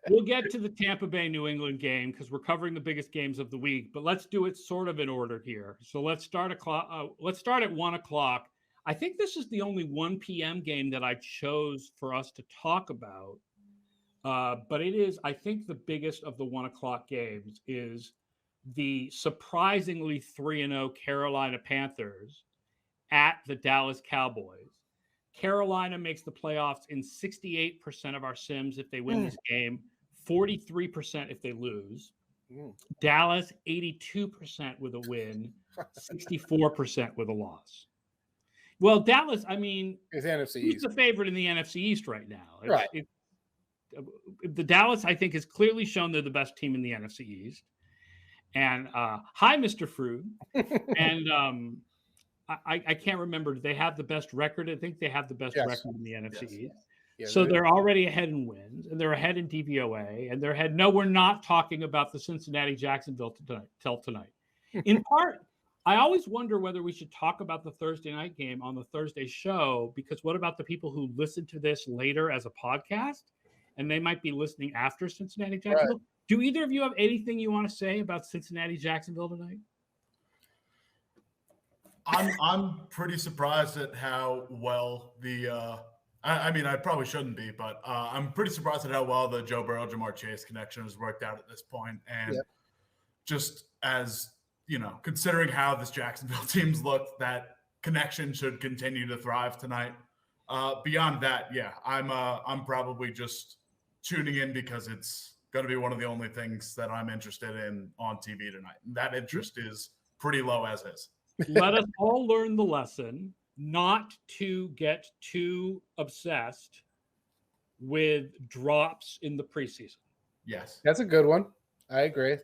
We'll get to the Tampa Bay New England game because we're covering the biggest games of the week, but let's do it sort of in order here. So let's start at 1 o'clock. I think this is the only 1 p.m. game that I chose for us to talk about. But it is, I think, the biggest of the 1 o'clock games is the surprisingly 3-0 Carolina Panthers at the Dallas Cowboys. Carolina makes the playoffs in 68% of our sims if they win this game, 43% if they lose. Dallas, 82% with a win, 64% with a loss. Well, Dallas, I mean, it's NFC who's East. the favorite in the NFC East right now? Right. The Dallas, I think, has clearly shown they're the best team in the NFC East. And hi, Mr. Frug. And I can't remember. Do they have the best record? I think they have the best record in the NFC East. Yeah, so they're already ahead in wins, and they're ahead in DVOA, and they're ahead. No, we're not talking about the Cincinnati Jacksonville tonight. In part, I always wonder whether we should talk about the Thursday night game on the Thursday show, because what about the people who listen to this later as a podcast, and they might be listening after Cincinnati Jacksonville? Right. Do either of you have anything you want to say about Cincinnati Jacksonville tonight? I'm pretty surprised at how well I mean, I probably shouldn't be, but I'm pretty surprised at how well the Joe Burrow, Jamar Chase connection has worked out at this point. And just as, considering how this Jacksonville team's looked, that connection should continue to thrive tonight. Beyond that, I'm probably just tuning in because it's going to be one of the only things that I'm interested in on TV tonight. And that interest is pretty low as is. Let us all learn the lesson not to get too obsessed with drops in the preseason. Yes. That's a good one. I agree.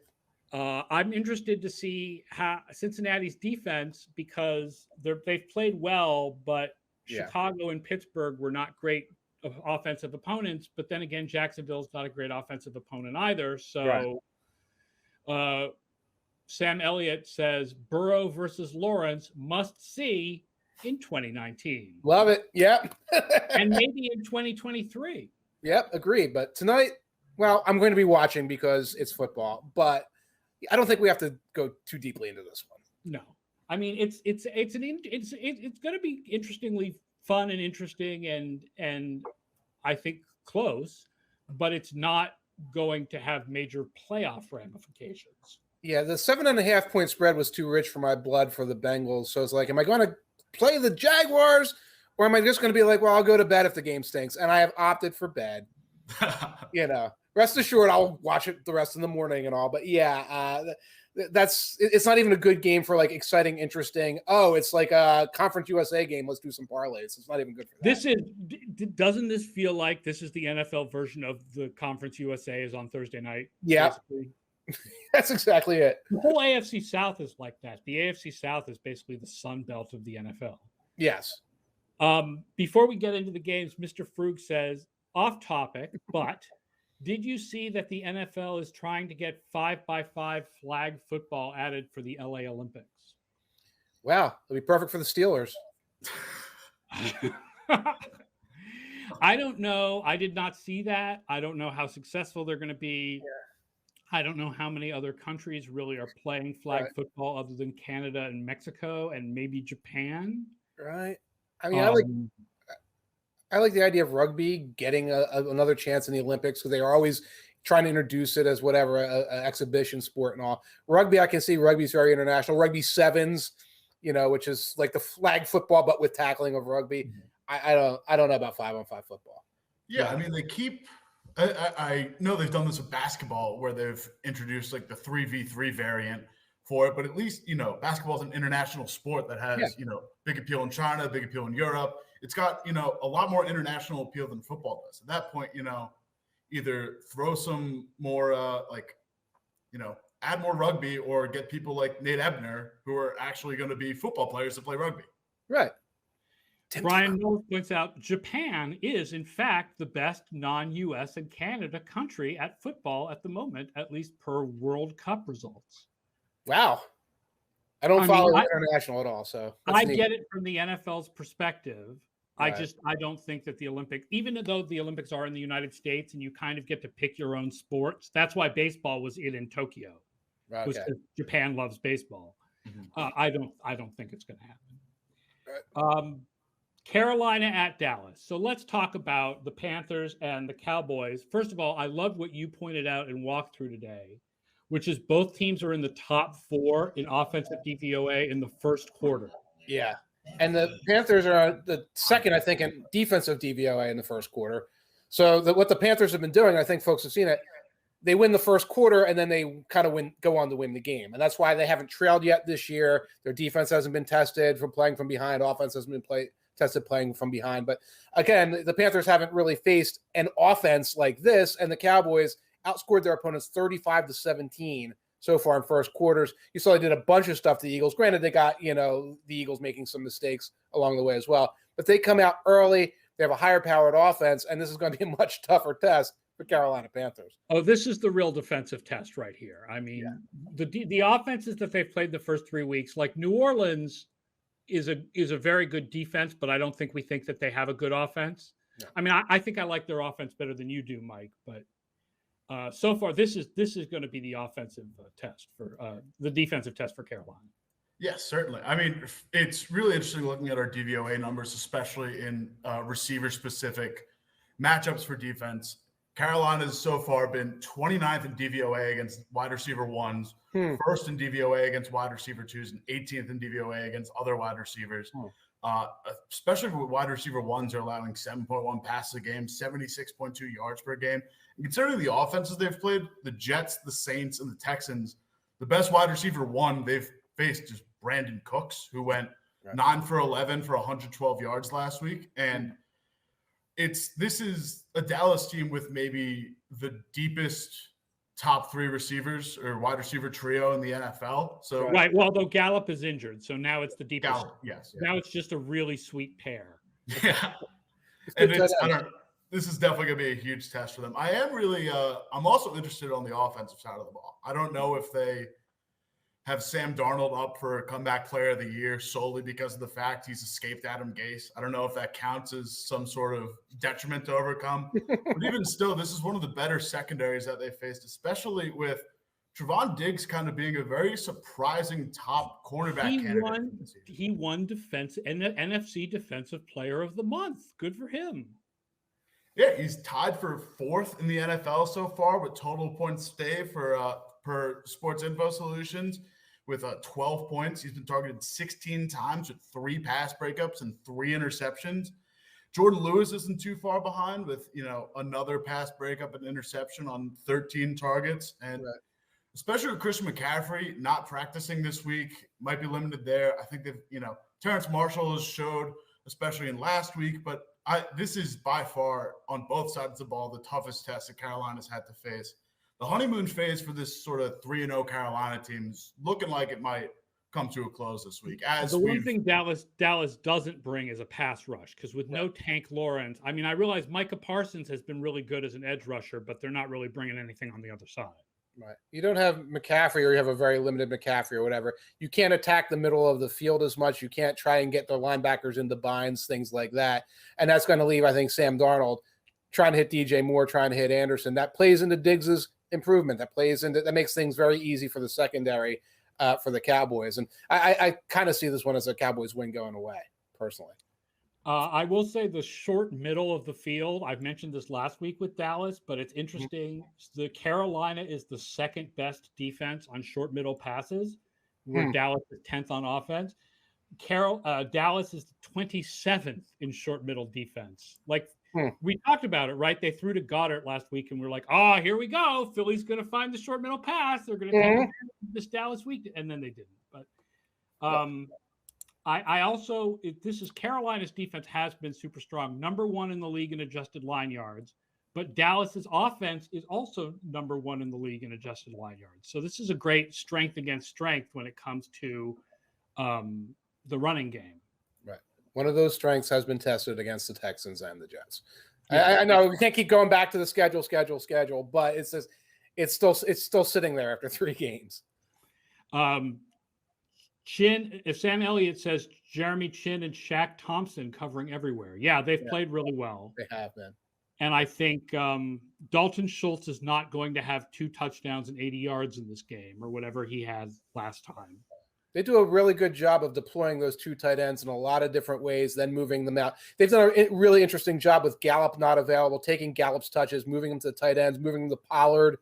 I'm interested to see how Cincinnati's defense, because they've played well, but Chicago and Pittsburgh were not great offensive opponents. But then again, Jacksonville's not a great offensive opponent either. So Sam Elliott says Burrow versus Lawrence must see in 2019. Love it. Yep. And maybe in 2023. Yep. Agreed. But tonight, well, I'm going to be watching because it's football, but I don't think we have to go too deeply into this one. No, I mean, it's going to be interestingly fun and interesting and I think close, but it's not going to have major playoff ramifications. Yeah, the 7.5 point spread was too rich for my blood for the Bengals. So it's like, am I going to play the Jaguars, or am I just going to be like, well, I'll go to bed if the game stinks? And I have opted for bed. Rest assured, I'll watch it the rest of the morning and all. But it's not even a good game for like exciting, interesting. Oh, it's like a Conference USA game. Let's do some parlays. It's not even good for that. Doesn't this feel like this is the NFL version of the Conference USA is on Thursday night? Yeah. Basically? That's exactly it. The whole AFC South is like that. The AFC South is basically the Sun Belt of the NFL. Yes. Before we get into the games, Mr. Frug says, off topic, but did you see that the NFL is trying to get 5x5 flag football added for the LA Olympics? Wow. It'll be perfect for the Steelers. I don't know. I did not see that. I don't know how successful they're going to be. Yeah. I don't know how many other countries really are playing flag football other than Canada and Mexico and maybe Japan. Right. I mean, I like the idea of rugby getting another chance in the Olympics, because they are always trying to introduce it as whatever, an exhibition sport and all. Rugby, I can see rugby's very international. Rugby sevens, which is like the flag football, but with tackling of rugby. Mm-hmm. I don't know about 5-on-5 football. Yeah, I mean, they keep – I know they've done this with basketball where they've introduced like the 3v3 variant for it, but at least, basketball is an international sport that has, big appeal in China, big appeal in Europe. It's got, a lot more international appeal than football does. At that point, either throw some more, add more rugby, or get people like Nate Ebner who are actually going to be football players to play rugby. Right. Bryan Knowles points out Japan is, in fact, the best non-U.S. and Canada country at football at the moment, at least per World Cup results. Wow. I don't follow international at all, so I get it from the NFL's perspective. I don't think that the Olympics, even though the Olympics are in the United States and you kind of get to pick your own sports, that's why baseball was in Tokyo. Okay. Was Japan loves baseball. Mm-hmm. I don't think it's going to happen. Carolina at Dallas. So let's talk about the Panthers and the Cowboys. First of all, I love what you pointed out and walked through today, which is both teams are in the top 4 in offensive DVOA in the first quarter. Yeah. And the Panthers are the second, I think, in defensive DVOA in the first quarter. So what the Panthers have been doing, I think folks have seen it, they win the first quarter and then they kind of go on to win the game. And that's why they haven't trailed yet this year. Their defense hasn't been tested from playing from behind. Offense hasn't been tested playing from behind. But again, the Panthers haven't really faced an offense like this, and the Cowboys outscored their opponents 35-17 so far in first quarters. You saw they did a bunch of stuff to the Eagles. Granted, they got, the Eagles making some mistakes along the way as well. But they come out early. They have a higher powered offense, and this is going to be a much tougher test for Carolina Panthers. Oh, this is the real defensive test right here. I mean, the offenses that they've played the first 3 weeks, like New Orleans is a very good defense, but I don't think we think that they have a good offense. No. I mean, I think I like their offense better than you do, Mike, but so far this is going to be the offensive test for the defensive test for Carolina. Yes, certainly. I mean, it's really interesting looking at our DVOA numbers, especially in receiver-specific matchups for defense. Carolina's so far been 29th in DVOA against wide receiver ones, first in DVOA against wide receiver twos, and 18th in DVOA against other wide receivers. Especially with wide receiver ones are allowing 7.1 passes a game, 76.2 yards per game. And considering the offenses they've played, the Jets, the Saints, and the Texans, the best wide receiver one they've faced is Brandon Cooks, who went 9 for 11 for 112 yards last week. And this is a Dallas team with maybe the deepest top 3 receivers or wide receiver trio in the NFL. So right. Well, though Gallup is injured, so now it's the deepest. Gallup, yes. Yeah. Now it's just a really sweet pair. Yeah. And this is definitely going to be a huge test for them. I am really I'm also interested on the offensive side of the ball. I don't know if they have Sam Darnold up for comeback player of the year solely because of the fact he's escaped Adam Gase. I don't know if that counts as some sort of detriment to overcome. But even still, this is one of the better secondaries that they faced, especially with Trevon Diggs kind of being a very surprising top cornerback candidate. He won NFC Defensive Player of the Month. Good for him. Yeah, he's tied for 4th in the NFL so far with total points saved for per Sports Info Solutions with 12 points. He's been targeted 16 times with 3 pass breakups and 3 interceptions. Jordan Lewis isn't too far behind with, another pass breakup and interception on 13 targets. And especially with Christian McCaffrey not practicing this week, might be limited there. I think that, Terrence Marshall has showed, especially in last week, but this is by far on both sides of the ball the toughest test that Carolina's had to face. The honeymoon phase for this sort of 3-0 Carolina team is looking like it might come to a close this week. The one thing Dallas doesn't bring is a pass rush, because with no Tank Lawrence, I mean, I realize Micah Parsons has been really good as an edge rusher, but they're not really bringing anything on the other side. Right. You don't have McCaffrey, or you have a very limited McCaffrey or whatever. You can't attack the middle of the field as much. You can't try and get their linebackers into binds, things like that. And that's going to leave, I think, Sam Darnold trying to hit DJ Moore, trying to hit Anderson. That plays into Diggs's improvement. That makes things very easy for the secondary for the Cowboys. And I kind of see this one as a Cowboys win going away, personally. I will say the short middle of the field, I've mentioned this last week with Dallas, but it's interesting. The Carolina is the second best defense on short middle passes, where Dallas is 10th on offense. Dallas is 27th in short middle defense. We talked about it, right? They threw to Goddard last week, and we're like, oh, here we go. Philly's going to find the short middle pass. They're going to take this Dallas week. And then they didn't. But this is Carolina's defense has been super strong. Number 1 in the league in adjusted line yards. But Dallas's offense is also number 1 in the league in adjusted line yards. So this is a great strength against strength when it comes to the running game. Right. One of those strengths has been tested against the Texans and the Jets. Yeah. I know we can't keep going back to the schedule, but it's still sitting there after 3 games. Chin, if Sam Elliott says Jeremy Chin and Shaq Thompson covering everywhere. Yeah, they've played really well. They have been. And I think Dalton Schultz is not going to have 2 touchdowns and 80 yards in this game or whatever he had last time. They do a really good job of deploying those 2 tight ends in a lot of different ways, then moving them out. They've done a really interesting job with Gallup not available, taking Gallup's touches, moving them to the tight ends, moving them to Pollard,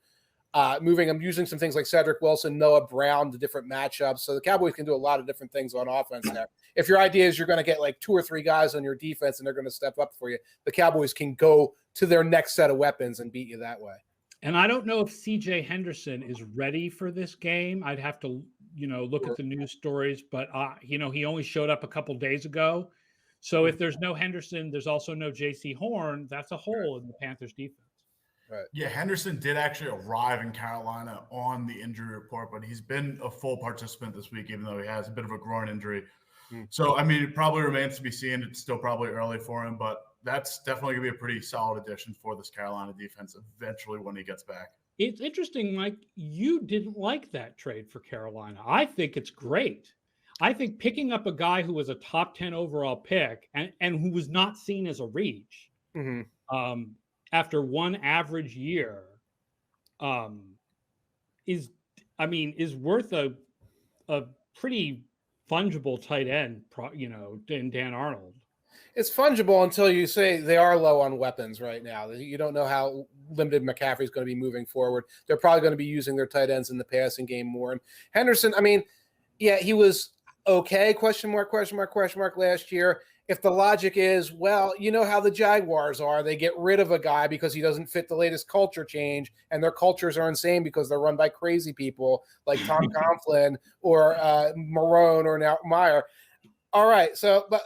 moving them, using some things like Cedric Wilson, Noah Brown, the different matchups. So the Cowboys can do a lot of different things on offense there. If your idea is you're going to get like 2 or 3 guys on your defense and they're going to step up for you, the Cowboys can go to their next set of weapons and beat you that way. And I don't know if C.J. Henderson is ready for this game. I'd have to, look at the news stories, but, he only showed up a couple days ago. So if there's no Henderson, there's also no J.C. Horn. That's a hole in the Panthers defense. Right. Yeah, Henderson did actually arrive in Carolina on the injury report, but he's been a full participant this week, even though he has a bit of a groin injury. So, it probably remains to be seen. It's still probably early for him, but that's definitely going to be a pretty solid addition for this Carolina defense eventually when he gets back. It's interesting, Mike, you didn't like that trade for Carolina. I think it's great. I think picking up a guy who was a top 10 overall pick and who was not seen as a reach after one average year is worth a pretty fungible tight end, in Dan Arnold. It's fungible until you say they are low on weapons right now. You don't know how limited McCaffrey's going to be moving forward. They're probably going to be using their tight ends in the passing game more. And Henderson, he was okay, question mark last year. If the logic is, well, you know how the Jaguars are. They get rid of a guy because he doesn't fit the latest culture change, and their cultures are insane because they're run by crazy people like Tom Coughlin or Marone or now Meyer. All right, so but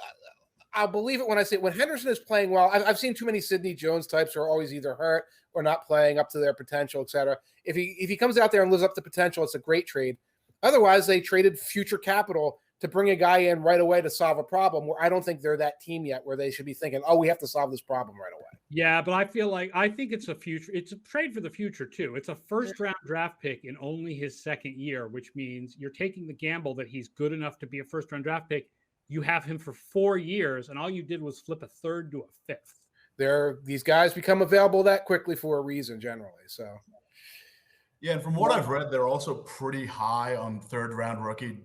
I'll believe it when I say when Henderson is playing well. I've seen too many Sidney Jones types who are always either hurt or not playing up to their potential, et cetera. If he comes out there and lives up to potential, it's a great trade. Otherwise, they traded future capital to bring a guy in right away to solve a problem where I don't think they're that team yet where they should be thinking, oh, we have to solve this problem right away. Yeah, but I think it's it's a trade for the future too. It's a first-round draft pick in only his second year, which means you're taking the gamble that he's good enough to be a first-round draft pick. You have him for 4 years, and all you did was flip a third to a fifth. These guys become available that quickly for a reason generally. So, yeah, and from what I've read, they're also pretty high on third-round rookie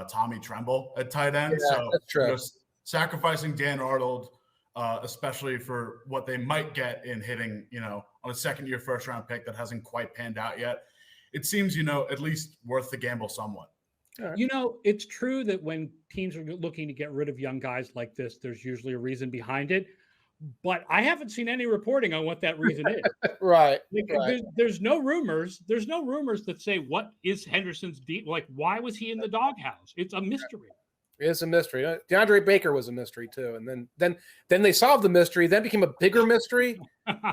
Tommy Tremble at tight end. Yeah, so that's true. Just sacrificing Dan Arnold, especially for what they might get in hitting, on a second-year first-round pick that hasn't quite panned out yet, it seems, at least worth the gamble somewhat. Right. It's true that when teams are looking to get rid of young guys like this, there's usually a reason behind it. But I haven't seen any reporting on what that reason is. Right. There's no rumors. There's no rumors that say what is Henderson's deal. Like, why was he in the doghouse? It's a mystery. It is a mystery. DeAndre Baker was a mystery too, and then they solved the mystery. Then became a bigger mystery,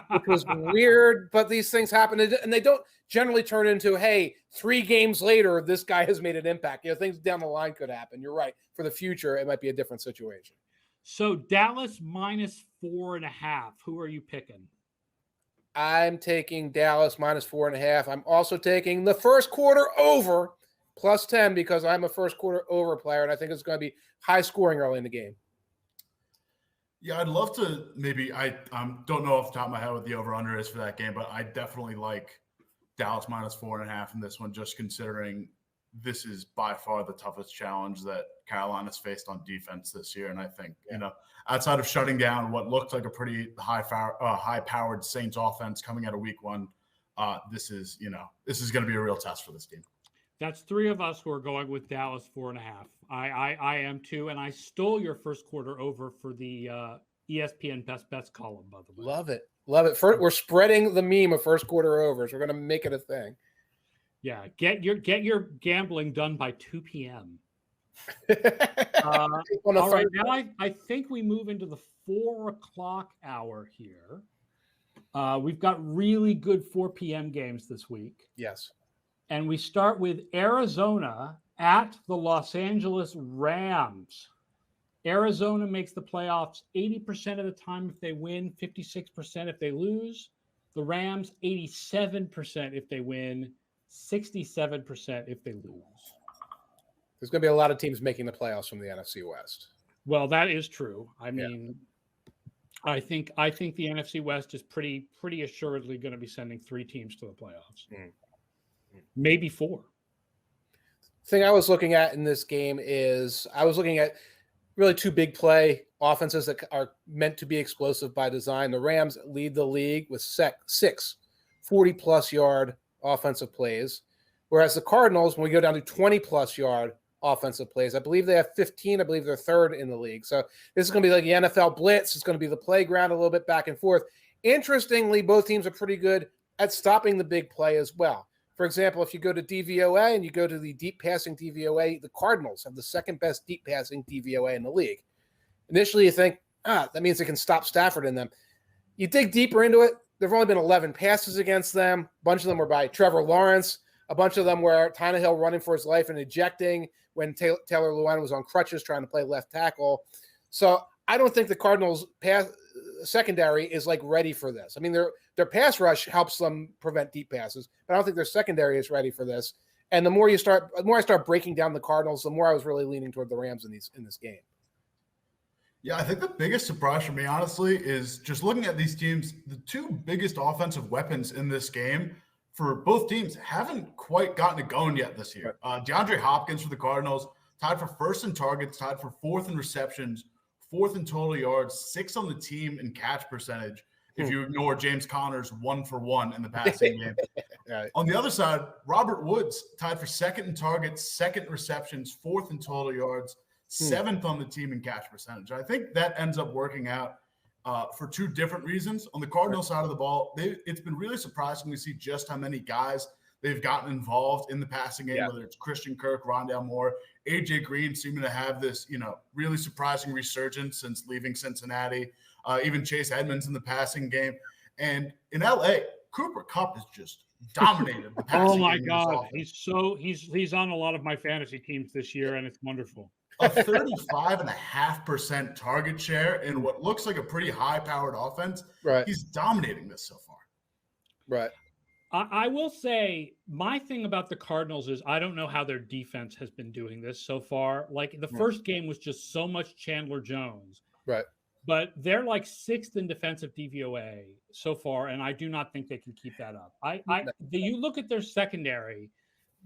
which was weird. But these things happen, and they don't generally turn into, hey, 3 games later, this guy has made an impact. Things down the line could happen. You're right. For the future, it might be a different situation. So Dallas -4.5. Who are you picking? I'm taking Dallas -4.5. I'm also taking the first quarter over +10 because I'm a first quarter over player, and I think it's going to be high scoring early in the game. Yeah, I'd love to maybe – I don't know off the top of my head what the over-under is for that game, but I definitely like Dallas -4.5 in this one, just considering this is by far the toughest challenge that Carolina's faced on defense this year. And I think, outside of shutting down what looked like a pretty high-powered Saints offense coming out of week 1, this is going to be a real test for this team. That's 3 of us who are going with Dallas 4.5. I am too, and I stole your first quarter over for the ESPN Best Bets column, by the way. Love it. We're spreading the meme of first quarter overs. We're going to make it a thing. Yeah, get your gambling done by 2 p.m. All right, now I think we move into the 4 o'clock hour here. We've got really good 4 p.m. games this week. Yes. And we start with Arizona at the Los Angeles Rams. Arizona makes the playoffs 80% of the time if they win, 56% if they lose. The Rams, 87% if they win, 67% if they lose. There's going to be a lot of teams making the playoffs from the NFC West. Well, that is true. I mean, I think the NFC West is pretty assuredly going to be sending 3 teams to the playoffs, maybe 4. Thing I was looking at in this game is I was looking at really 2 big play offenses that are meant to be explosive by design. The Rams lead the league with 6 40-plus yard offensive plays, whereas the Cardinals, when we go down to 20-plus yard offensive plays, I believe they have 15. I believe they're 3rd in the league. So this is going to be like the NFL blitz. It's going to be the playground a little bit back and forth. Interestingly, both teams are pretty good at stopping the big play as well. For example, if you go to DVOA and you go to the deep passing DVOA, the Cardinals have the 2nd best deep passing DVOA in the league. Initially, you think, that means they can stop Stafford in them. You dig deeper into it, there have only been 11 passes against them. A bunch of them were by Trevor Lawrence. A bunch of them were Tanier running for his life and ejecting when Taylor Lewan was on crutches trying to play left tackle. So I don't think the Cardinals' secondary is like ready for this. I mean, their pass rush helps them prevent deep passes, but I don't think their secondary is ready for this. And the more I start breaking down the Cardinals, the more I was really leaning toward the Rams in this game. Yeah, I think the biggest surprise for me, honestly, is just looking at these teams. The 2 biggest offensive weapons in this game for both teams haven't quite gotten it going yet this year. DeAndre Hopkins for the Cardinals, tied for 1st in targets, tied for 4th in receptions, 4th in total yards, 6th on the team in catch percentage. If you ignore James Conner's 1 for 1 in the passing game. Right. On the other side, Robert Woods tied for 2nd in targets, 2nd in receptions, 4th in total yards, 7th on the team in catch percentage. I think that ends up working out for 2 different reasons. On the Cardinal side of the ball, it's been really surprising to see just how many guys they've gotten involved in the passing game, whether it's Christian Kirk, Rondale Moore, AJ Green seeming to have this, really surprising resurgence since leaving Cincinnati, even Chase Edmonds in the passing game. And in LA, Cooper Kupp has just dominated the passing game. Oh my God. He's on a lot of my fantasy teams this year, and it's wonderful. A 35.5% target share in what looks like a pretty high-powered offense. Right. He's dominating this so far. Right. I will say my thing about the Cardinals is I don't know how their defense has been doing this so far. Like the first game was just so much Chandler Jones. Right. But they're like 6th in defensive DVOA so far, and I do not think they can keep that up. You look at their secondary,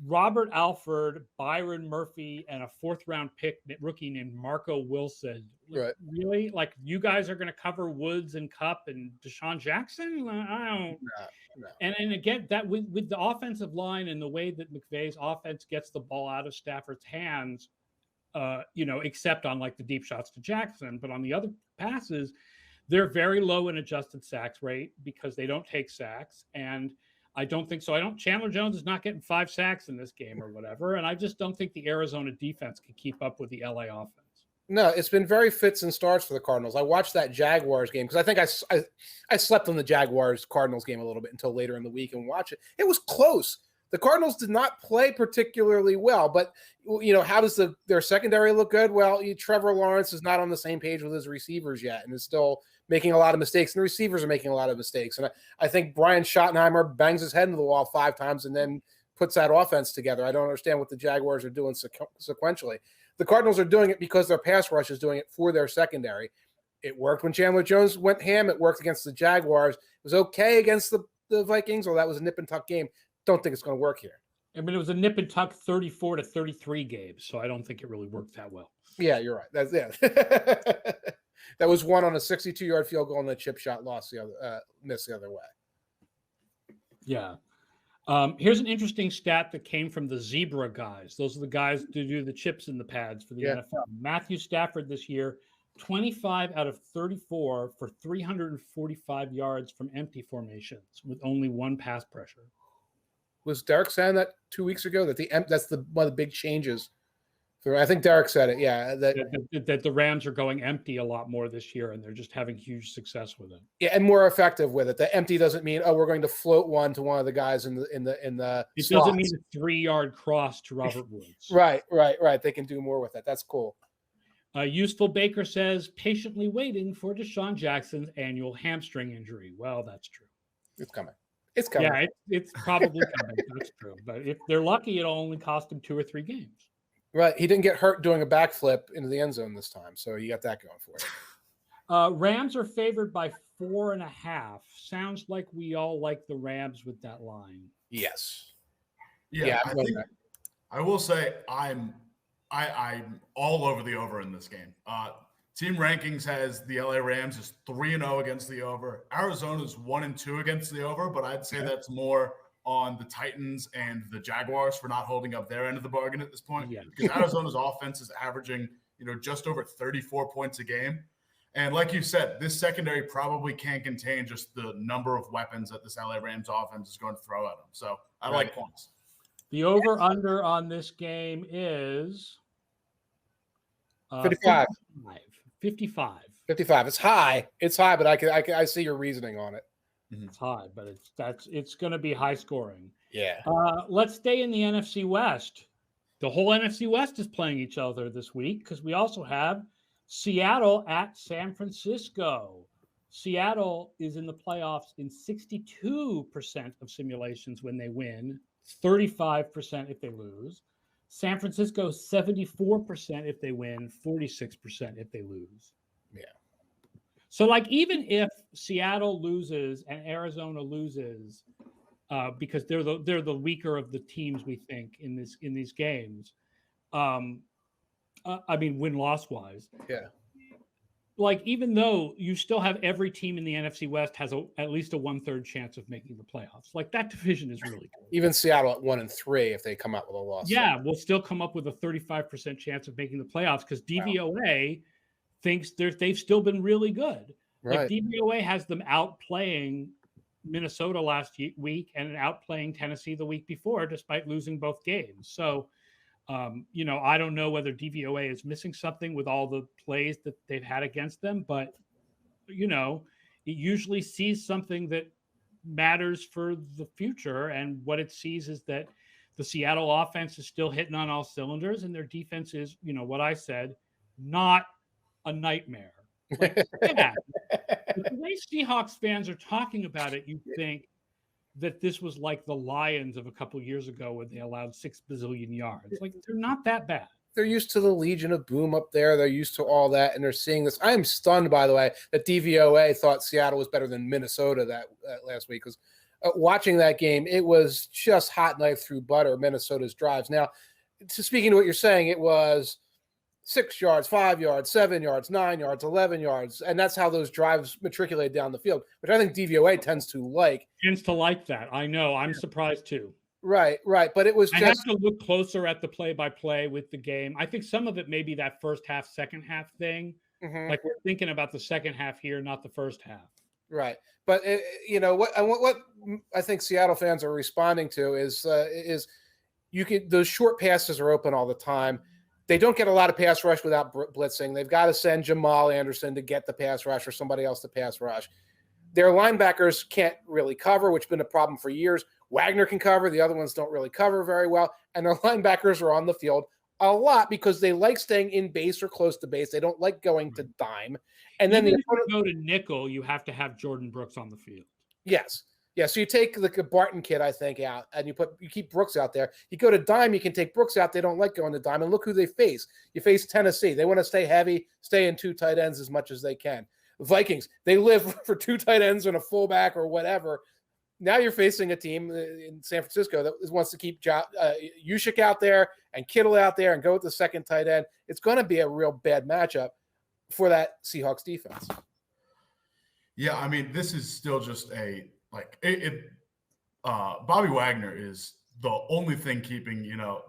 Robert Alford, Byron Murphy, and a 4th-round pick rookie named Marco Wilson. Right. Really? Like, you guys are going to cover Woods and Kupp and Deshaun Jackson? I don't. No. And again, that with the offensive line and the way that McVay's offense gets the ball out of Stafford's hands, except on like the deep shots to Jackson, but on the other passes, they're very low in adjusted sacks rate because they don't take sacks. And I don't think so. Chandler Jones is not getting 5 sacks in this game or whatever. And I just don't think the Arizona defense can keep up with the LA offense. No, it's been very fits and starts for the Cardinals. I watched that Jaguars game because I think I slept on the Jaguars-Cardinals game a little bit until later in the week and watch it. It was close. The Cardinals did not play particularly well, but, how does their secondary look good? Well, Trevor Lawrence is not on the same page with his receivers yet and is still making a lot of mistakes, and the receivers are making a lot of mistakes. And I think Brian Schottenheimer bangs his head into the wall 5 times and then puts that offense together. I don't understand what the Jaguars are doing sequentially. The Cardinals are doing it because their pass rush is doing it for their secondary. It worked when Chandler Jones went ham. It worked against the Jaguars. It was okay against the Vikings, or that was a nip-and-tuck game. Don't think it's going to work here. I mean, it was a nip-and-tuck 34-33 game, so I don't think it really worked that well. Yeah, you're right. That was one on a 62-yard field goal and a chip shot missed the other way. Yeah. Here's an interesting stat that came from the Zebra guys. Those are the guys who do the chips in the pads for the NFL. Matthew Stafford this year, 25 out of 34 for 345 yards from empty formations with only 1 pass pressure. Was Derek saying that 2 weeks ago that that's one of the big changes? I think Derek said it. Yeah, that the Rams are going empty a lot more this year, and they're just having huge success with it. Yeah, and more effective with it. The empty doesn't mean we're going to float one to one of the guys in the. It slots. doesn't mean a 3-yard cross to Robert Woods. Right. They can do more with it. That's cool. Useful Baker says patiently waiting for Deshaun Jackson's annual hamstring injury. Well, that's true. It's coming. It's coming. Yeah, it's probably coming. That's true. But if they're lucky, it'll only cost them 2 or 3 games. Right. He didn't get hurt doing a backflip into the end zone this time, so you got that going for you. Rams are favored by 4.5. Sounds like we all like the Rams with that line. Yes. Yeah, I will say I'm all over the over in this game. Team rankings has the LA Rams is 3-0 against the over. Arizona's 1-2 against the over, but I'd say that's more on the Titans and the Jaguars for not holding up their end of the bargain at this point. Yeah. Because Arizona's offense is averaging, just over 34 points a game. And like you said, this secondary probably can't contain just the number of weapons that this LA Rams offense is going to throw at them. So I like points. The over-under on this game is 55. 55. 55. It's high. It's high, but I see your reasoning on it. It's high, but it's going to be high scoring. Yeah. Let's stay in the NFC West. The whole NFC West is playing each other this week because we also have Seattle at San Francisco. Seattle is in the playoffs in 62% of simulations when they win, 35% if they lose. San Francisco, 74% if they win, 46% if they lose. Yeah. So, like, even if Seattle loses and Arizona loses, because they're the weaker of the teams, we think in these games. I mean, win-loss wise. Yeah. Like, even though you still have every team in the NFC West has at least a 1/3 chance of making the playoffs. Like, that division is really good. Even Seattle at 1-3, if they come out with a loss. Yeah, we'll still come up with a 35% chance of making the playoffs because DVOA thinks they've still been really good. Right. Like, DVOA has them outplaying Minnesota last week and outplaying Tennessee the week before, despite losing both games. So, I don't know whether DVOA is missing something with all the plays that they've had against them, but, it usually sees something that matters for the future. And what it sees is that the Seattle offense is still hitting on all cylinders and their defense is, what I said, not a nightmare. Like, the way Seahawks fans are talking about it, you think that this was like the Lions of a couple of years ago when they allowed 6 bazillion yards. Like, they're not that bad. They're used to the Legion of Boom up there. They're used to all that, and they're seeing this. I am stunned, by the way, that DVOA thought Seattle was better than Minnesota that last week. Because watching that game, it was just hot knife through butter, Minnesota's drives. Now, speaking to what you're saying, it was 6 yards, 5 yards, 7 yards, 9 yards, 11 yards. And that's how those drives matriculate down the field, which I think DVOA tends to like. That. I know. I'm surprised too. Right. But it was I have to look closer at the play-by-play with the game. I think some of it may be that first half, second half thing. Mm-hmm. Like, we're thinking about the second half here, not the first half. Right. But, what I think Seattle fans are responding to is those short passes are open all the time. They don't get a lot of pass rush without blitzing. They've got to send Jamal Anderson to get the pass rush or somebody else to pass rush. Their linebackers can't really cover, which has been a problem for years. Wagner can cover. The other ones don't really cover very well. And their linebackers are on the field a lot because they like staying in base or close to base. They don't like going to dime. And then if you go to nickel, you have to have Jordan Brooks on the field. Yes. Yeah, so you take the Barton kid, I think, out, and you keep Brooks out there. You go to dime, you can take Brooks out. They don't like going to dime. And look who they face. You face Tennessee. They want to stay heavy, stay in 2 tight ends as much as they can. Vikings, they live for 2 tight ends and a fullback or whatever. Now you're facing a team in San Francisco that wants to keep Juszczyk out there and Kittle out there and go with the second tight end. It's going to be a real bad matchup for that Seahawks defense. Yeah, I mean, this is still just Bobby Wagner is the only thing keeping,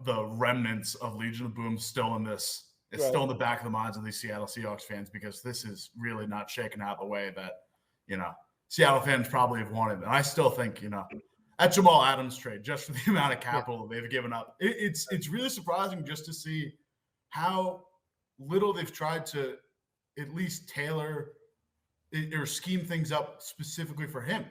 the remnants of Legion of Boom still in this. It's still in the back of the minds of these Seattle Seahawks fans because this is really not shaking out the way that, Seattle fans probably have wanted. And I still think, at Jamal Adams trade, just for the amount of capital they've given up, it's really surprising just to see how little they've tried to at least tailor or scheme things up specifically for him.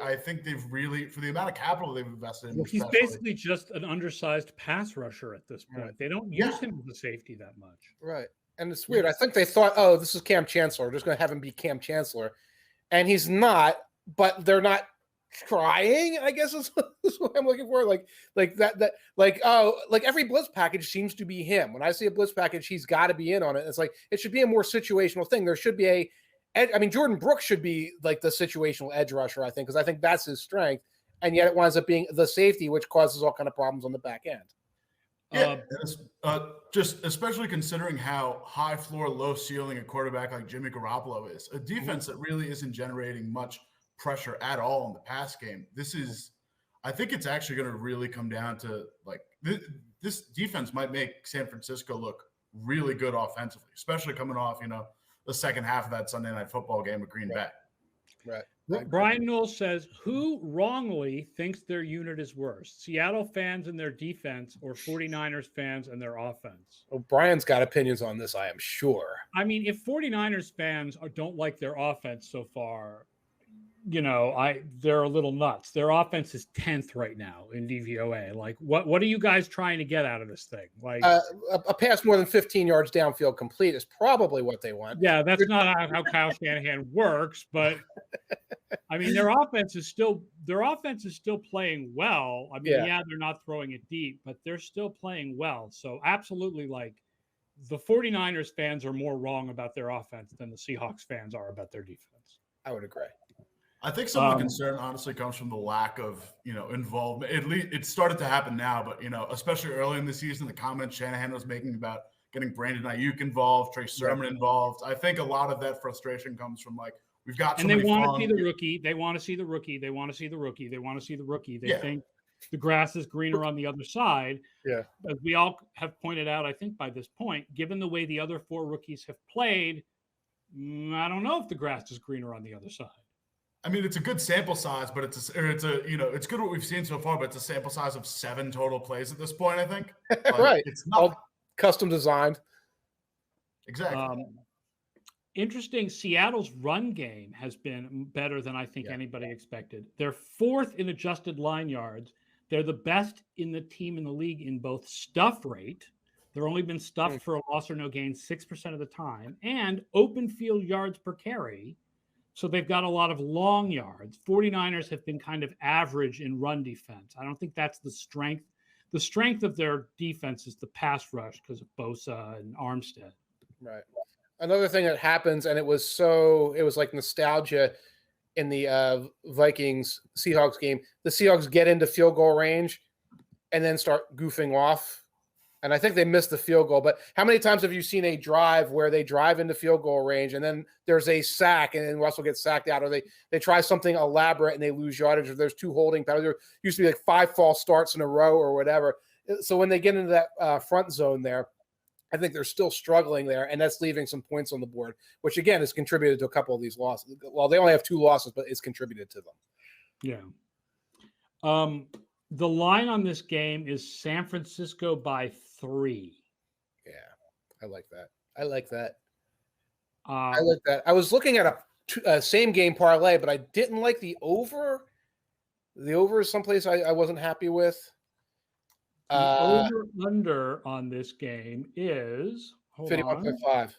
I think they've really, for the amount of capital they've invested in. Well, he's basically just an undersized pass rusher at this point. They don't use him as a safety that much. Right. And it's weird. I think they thought, this is Cam Chancellor. We're just going to have him be Cam Chancellor. And he's not, but they're not trying, I guess is what I'm looking for. Like every blitz package seems to be him. When I see a blitz package, he's got to be in on it. It's like it should be a more situational thing. There should be Jordan Brooks should be like the situational edge rusher, I think, because I think that's his strength. And yet it winds up being the safety, which causes all kind of problems on the back end. Yeah, just especially considering how high floor, low ceiling a quarterback like Jimmy Garoppolo is, a defense that really isn't generating much pressure at all in the pass game. I think it's actually going to really come down to like this defense might make San Francisco look really good offensively, especially coming off, the second half of that Sunday Night Football game with Green Bay. Right. Brian Knowles says, who wrongly thinks their unit is worse? Seattle fans and their defense or 49ers fans and their offense? Well, Brian's got opinions on this, I am sure. I mean, if 49ers fans don't like their offense so far, they're a little nuts. Their offense is 10th right now in DVOA. Like, what are you guys trying to get out of this thing? Like a pass more than 15 yards downfield complete is probably what they want. Yeah, that's not how Kyle Shanahan works, but I mean, their offense is still playing well. I mean, yeah, they're not throwing it deep, but they're still playing well. So absolutely, like, the 49ers fans are more wrong about their offense than the Seahawks fans are about their defense. I would agree. I think some of the concern honestly comes from the lack of, involvement. At least it started to happen now, but, especially early in the season, the comments Shanahan was making about getting Brandon Ayuk involved, Trey Sermon involved. I think a lot of that frustration comes from like, we've got and they want to see the rookie. They want to see the rookie. They want to see the rookie. They want to see the rookie. They think the grass is greener on the other side. Yeah. As we all have pointed out, I think by this point, given the way the other four rookies have played, I don't know if the grass is greener on the other side. I mean, it's a good sample size, but it's good what we've seen so far, but it's a sample size of 7 total plays at this point, I think. Right. It's not all custom designed. Exactly. Interesting. Seattle's run game has been better than I think anybody expected. They're 4th in adjusted line yards. They're the best in the team in the league in both stuff rate. They're only been stuffed for a loss or no gain 6% of the time, and open field yards per carry. So they've got a lot of long yards. 49ers have been kind of average in run defense. I don't think that's the strength. The strength of their defense is the pass rush because of Bosa and Armstead. Right. Another thing that happens, and it was like nostalgia in the Vikings-Seahawks game. The Seahawks get into field goal range and then start goofing off. And I think they missed the field goal. But how many times have you seen a drive where they drive into field goal range and then there's a sack and then Russell gets sacked out, or they try something elaborate and they lose yardage, or there's 2 holding penalties? There used to be like 5 false starts in a row or whatever. So when they get into that front zone there, I think they're still struggling there, and that's leaving some points on the board, which again has contributed to a couple of these losses. Well, they only have 2 losses, but it's contributed to them. Yeah. The line on this game is San Francisco by 3. Yeah, I like that. I I was looking at a same game parlay, but I didn't like the over. The over is someplace I wasn't happy with. The over-under on this game is 51.5.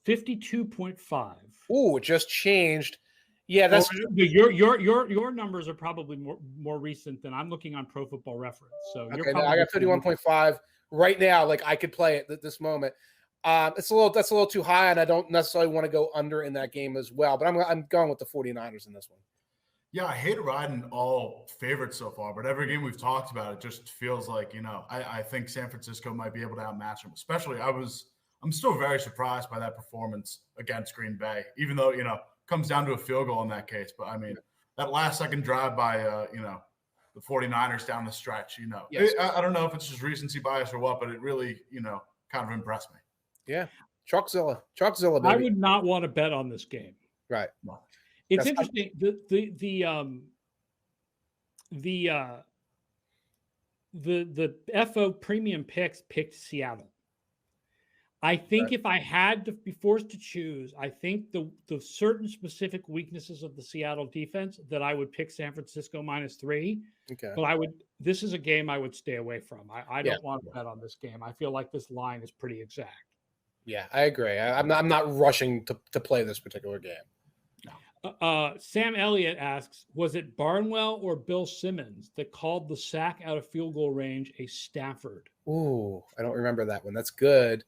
52.5. Ooh, it just changed. Yeah, that's your numbers are probably more recent than I'm looking on Pro Football Reference. So okay, I got 51.5 right now. Like I could play it at this moment. That's a little too high, and I don't necessarily want to go under in that game as well. But I'm going with the 49ers in this one. Yeah, I hate riding all favorites so far, but every game we've talked about, it just feels like, I think San Francisco might be able to outmatch them. Especially, I'm still very surprised by that performance against Green Bay, even though, comes down to a field goal in that case. But I mean, that last second drive by, the 49ers down the stretch, yes. I don't know if it's just recency bias or what, but it really, kind of impressed me. Yeah. Chalkzilla, baby. I would not want to bet on this game. Right. It's interesting. The FO premium picks picked Seattle. I think if I had to be forced to choose, I think the certain specific weaknesses of the Seattle defense that I would pick San Francisco -3. Okay. But this is a game I would stay away from. I don't want to bet on this game. I feel like this line is pretty exact. Yeah, I agree. I'm not rushing to play this particular game. Sam Elliott asks, was it Barnwell or Bill Simmons that called the sack out of field goal range a Stafford? Ooh, I don't remember that one. That's good.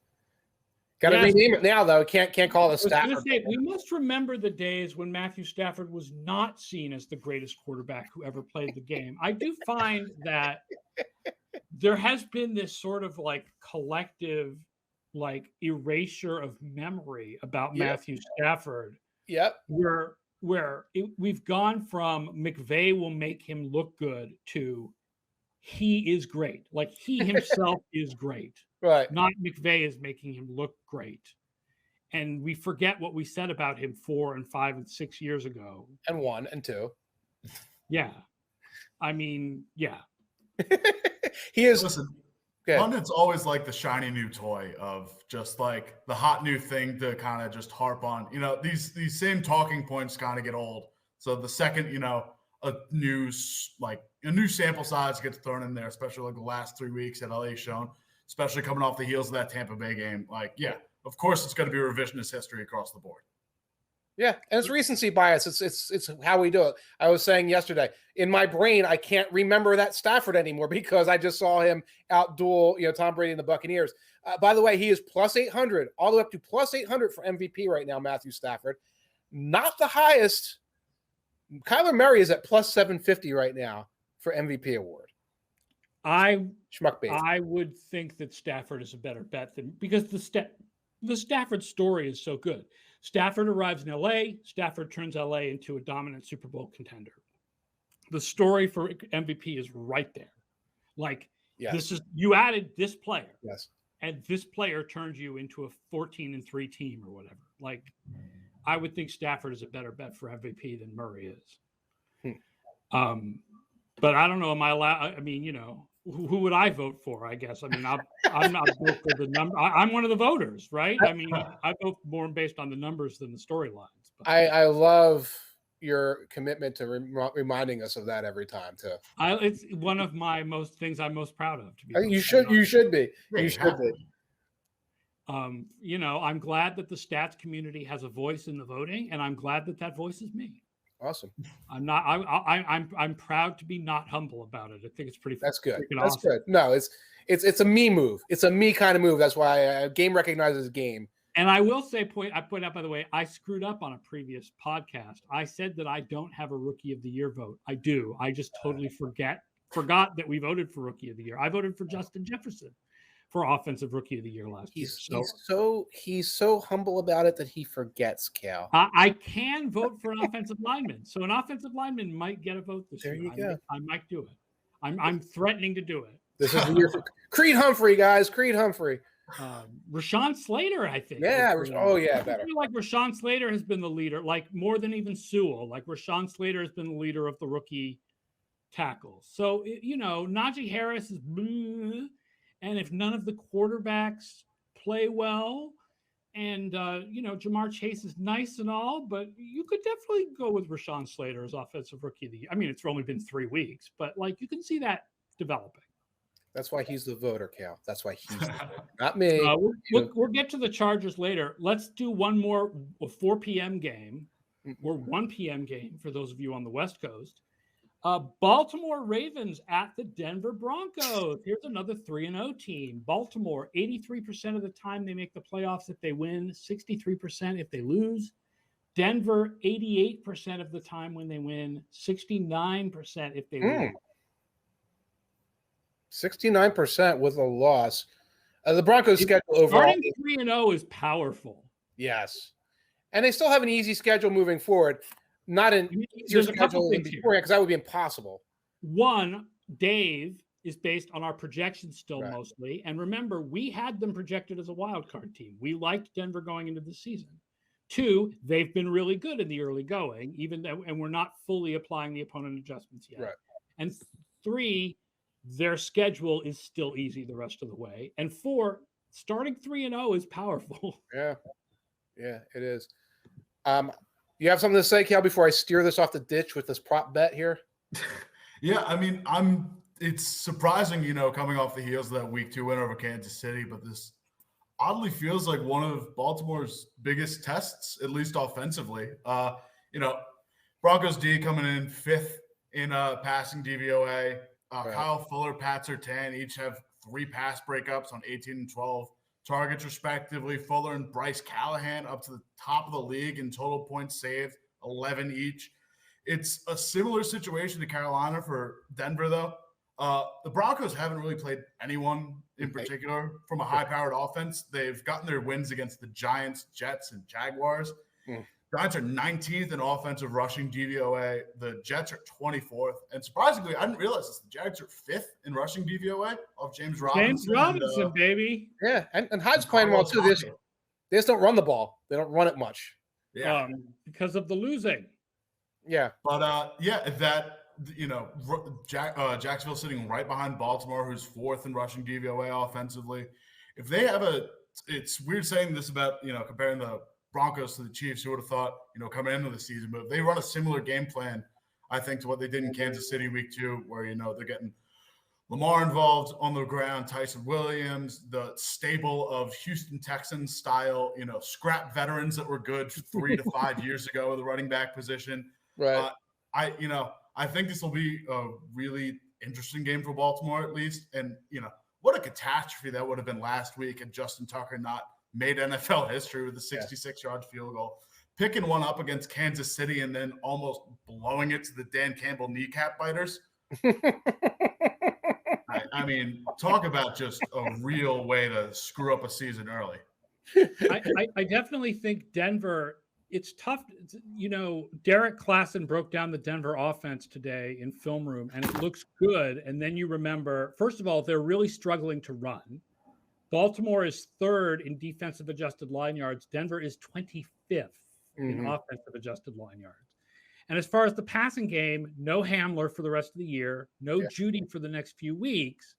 Got to rename it now, though. Can't call it a Stafford. We must remember the days when Matthew Stafford was not seen as the greatest quarterback who ever played the game. I do find that there has been this sort of like collective like erasure of memory about Matthew Stafford. Yep. We've gone from McVay will make him look good to he is great. Like he himself is great. Right. Not McVay is making him look great. And we forget what we said about him 4 and 5 and 6 years ago. And 1 and 2. Yeah. I mean, yeah. He is. Listen, pundits always like the shiny new toy of just like the hot new thing to kind of just harp on. You know, these same talking points kind of get old. So the second, you know, a new sample size gets thrown in there, especially like the last 3 weeks that LA's shown, especially coming off the heels of that Tampa Bay game. Like, yeah, of course it's going to be revisionist history across the board. Yeah, and it's recency bias. It's how we do it. I was saying yesterday, in my brain, I can't remember that Stafford anymore because I just saw him outduel, Tom Brady and the Buccaneers. By the way, he is plus 800, all the way up to plus 800 for MVP right now, Matthew Stafford. Not the highest. Kyler Murray is at plus 750 right now for MVP award. I would think that Stafford is a better bet than because the Stafford story is so good. Stafford arrives in LA. Stafford turns LA into a dominant Super Bowl contender. The story for MVP is right there. Like, this is you added this player. Yes. And this player turns you into a 14-3 team or whatever. Like, I would think Stafford is a better bet for MVP than Murray is. But I don't know. Am I allowed? I mean, who would I vote for? I guess. I mean, I'm not vote for the number. I'm one of the voters, right? I mean, I vote more based on the numbers than the storylines. I love your commitment to reminding us of that every time too. It's one of my things I'm most proud of. To be you should be. You should be. I'm glad that the stats community has a voice in the voting, and I'm glad that voice is me. Awesome. I'm proud to be not humble about it. I think it's pretty. That's good. That's awesome. Good. No, it's a me move. It's a me kind of move. That's why game recognizes game. And I will say, I point out, by the way, I screwed up on a previous podcast. I said that I don't have a Rookie of the Year vote. I do. I just totally forgot that we voted for Rookie of the Year. I voted for Justin Jefferson for Offensive Rookie of the Year last year. He's so humble about it that he forgets, Cale. I can vote for an offensive lineman, so an offensive lineman might get a vote this year. There you go. I might do it. I'm threatening to do it. This is the year for Creed Humphrey, guys. Creed Humphrey. Rashawn Slater, I think. Yeah. Better. I feel like Rashawn Slater has been the leader, like more than even Sewell. Like Rashawn Slater has been the leader of the rookie tackles. So Najee Harris is. And if none of the quarterbacks play well, and Jamar Chase is nice and all, but you could definitely go with Rashawn Slater as Offensive Rookie of the Year. I mean, it's only been 3 weeks, but like you can see that developing. That's why he's the voter, Cale. That's why he's the voter. Not me. We'll get to the Chargers later. Let's do one more 4 p.m. game or 1 p.m. game for those of you on the West Coast. Baltimore Ravens at the Denver Broncos. Here's another 3-0 team. Baltimore, 83% of the time they make the playoffs if they win, 63% if they lose. Denver, 88% of the time when they win, 69% if they lose. 69% with a loss. The Broncos' schedule overall. Starting 3-0 is powerful. Yes. And they still have an easy schedule moving forward. Not an easier schedule than before, because that would be impossible. One, Dave is based on our projections still mostly. And remember, we had them projected as a wild card team. We liked Denver going into the season. 2, they've been really good in the early going, even though, and we're not fully applying the opponent adjustments yet. Right. And 3, their schedule is still easy the rest of the way. And 4, starting 3-0 is powerful. Yeah, it is. You have something to say, Cale, before I steer this off the ditch with this prop bet here? Yeah, I mean, it's surprising, coming off the heels of that week 2 win over Kansas City, but this oddly feels like one of Baltimore's biggest tests, at least offensively. Broncos D coming in 5th in passing DVOA. Kyle Fuller, Pat Surtain each have 3 pass breakups on 18 and 12 targets respectively. Fuller and Bryce Callahan up to the top of the league in total points saved, 11 each. It's a similar situation to Carolina for Denver, though. The Broncos haven't really played anyone in particular from a high-powered offense. They've gotten their wins against the Giants, Jets, and Jaguars. Giants are 19th in offensive rushing DVOA. The Jets are 24th. And surprisingly, I didn't realize this. The Jags are 5th in rushing DVOA of James Robinson. James Robinson, baby. Yeah, and Hyde's playing well, too. They just don't run the ball. They don't run it much. Yeah. Because of the losing. Yeah. But, Jacksonville sitting right behind Baltimore, who's 4th in rushing DVOA offensively. If they have it's weird saying this about, comparing the Broncos to the Chiefs, who would have thought, coming into the season, but if they run a similar game plan, I think, to what they did in Kansas City week 2, where, they're getting Lamar involved on the ground, Tyson Williams, the stable of Houston Texans style, scrap veterans that were good 3 to 5 years ago at the running back position. Right. I think this will be a really interesting game for Baltimore, at least. And, what a catastrophe that would have been last week and Justin Tucker not made NFL history with a 66-yard field goal, picking one up against Kansas City and then almost blowing it to the Dan Campbell kneecap biters. I mean, talk about just a real way to screw up a season early. I definitely think Denver, it's tough. Derek Klassen broke down the Denver offense today in film room, and it looks good. And then you remember, first of all, they're really struggling to run. Baltimore is 3rd in defensive adjusted line yards. Denver is 25th in offensive adjusted line yards. And as far as the passing game, no Hamler for the rest of the year, no Judy for the next few weeks.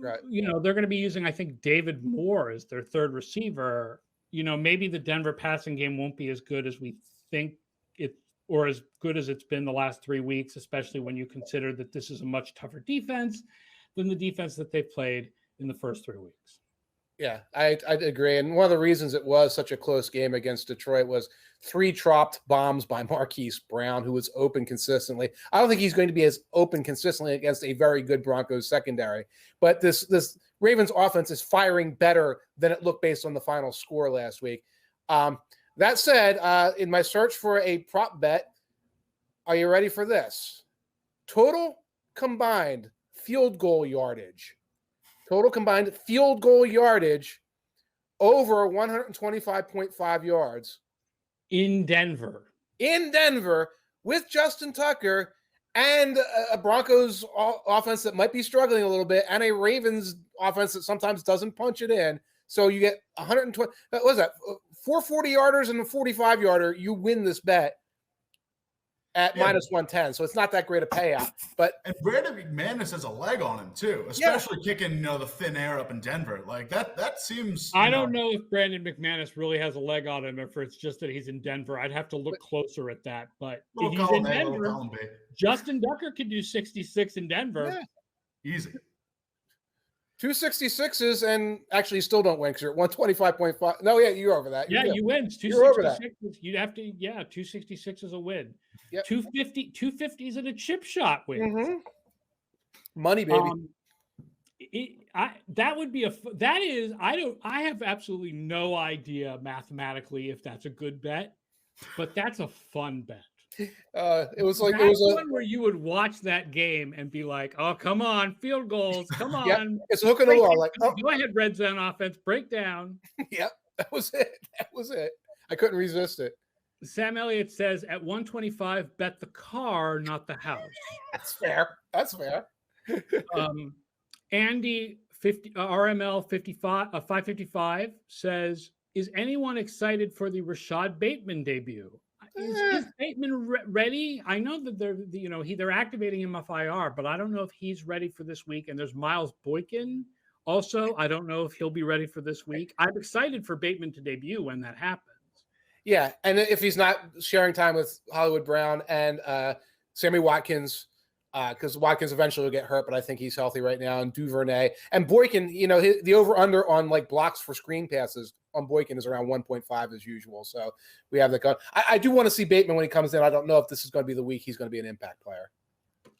Right. They're going to be using, I think, David Moore as their 3rd receiver. Maybe the Denver passing game won't be as good as we think it, or as good as it's been the last 3 weeks, especially when you consider that this is a much tougher defense than the defense that they've played in the first 3 weeks. Yeah, I agree. And one of the reasons it was such a close game against Detroit was 3 dropped bombs by Marquise Brown, who was open consistently. I don't think he's going to be as open consistently against a very good Broncos secondary. But this Ravens offense is firing better than it looked based on the final score last week. That said, in my search for a prop bet, are you ready for this? Total combined field goal yardage. Total combined field goal yardage over 125.5 yards. In Denver with Justin Tucker and a Broncos offense that might be struggling a little bit and a Ravens offense that sometimes doesn't punch it in. So you get 120. What was that? 4 40-yarders and a 45-yarder. You win this bet at minus 110. So it's not that great a payout. And Brandon McManus has a leg on him too, especially kicking the thin air up in Denver. Like that seems. I don't know if Brandon McManus really has a leg on him, if it's just that he's in Denver. I'd have to look closer at that. But if he's in Denver, Justin Tucker could do 66 in Denver. Yeah. Easy. 266s, and actually you still don't win because you're at 125.5. No, you're over that. You win. 266. You'd have to, 266 is a win. Yep. 250 is at a chip shot win. Money, baby. That would be I have absolutely no idea mathematically if that's a good bet, but that's a fun bet. It was one where you would watch that game and be like, "Oh, come on, field goals, come on!" Yep. It's hooking the wall. Like, go ahead, red zone offense, break down. Yep, that was it. I couldn't resist it. Sam Elliott says at 125, bet the car, not the house. That's fair. Andy RML 555 says, "Is anyone excited for the Rashod Bateman debut? Is Bateman ready? I know that they're activating him off IR, but I don't know if he's ready for this week. And there's Miles Boykin also. I don't know if he'll be ready for this week. I'm excited for Bateman to debut when that happens. Yeah, and if he's not sharing time with Hollywood Brown and Sammy Watkins, because Watkins eventually will get hurt, but I think he's healthy right now. And Duvernay and Boykin, the over-under on like blocks for screen passes on Boykin is around 1.5 as usual. So we have that going. I do want to see Bateman when he comes in. I don't know if this is going to be the week he's going to be an impact player.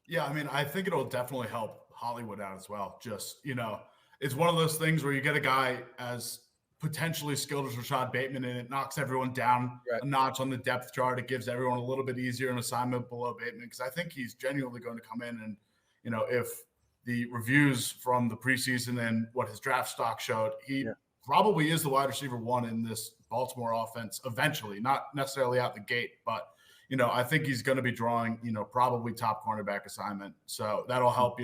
Yeah, I mean, I think it'll definitely help Hollywood out as well. Just, it's one of those things where you get a guy as potentially skilled as Rashod Bateman, and it knocks everyone down a notch on the depth chart. It gives everyone a little bit easier an assignment below Bateman, because I think he's genuinely going to come in and, if the reviews from the preseason and what his draft stock showed, he probably is the wide receiver one in this Baltimore offense eventually, not necessarily out the gate, but I think he's going to be drawing, probably top cornerback assignment. So that'll help,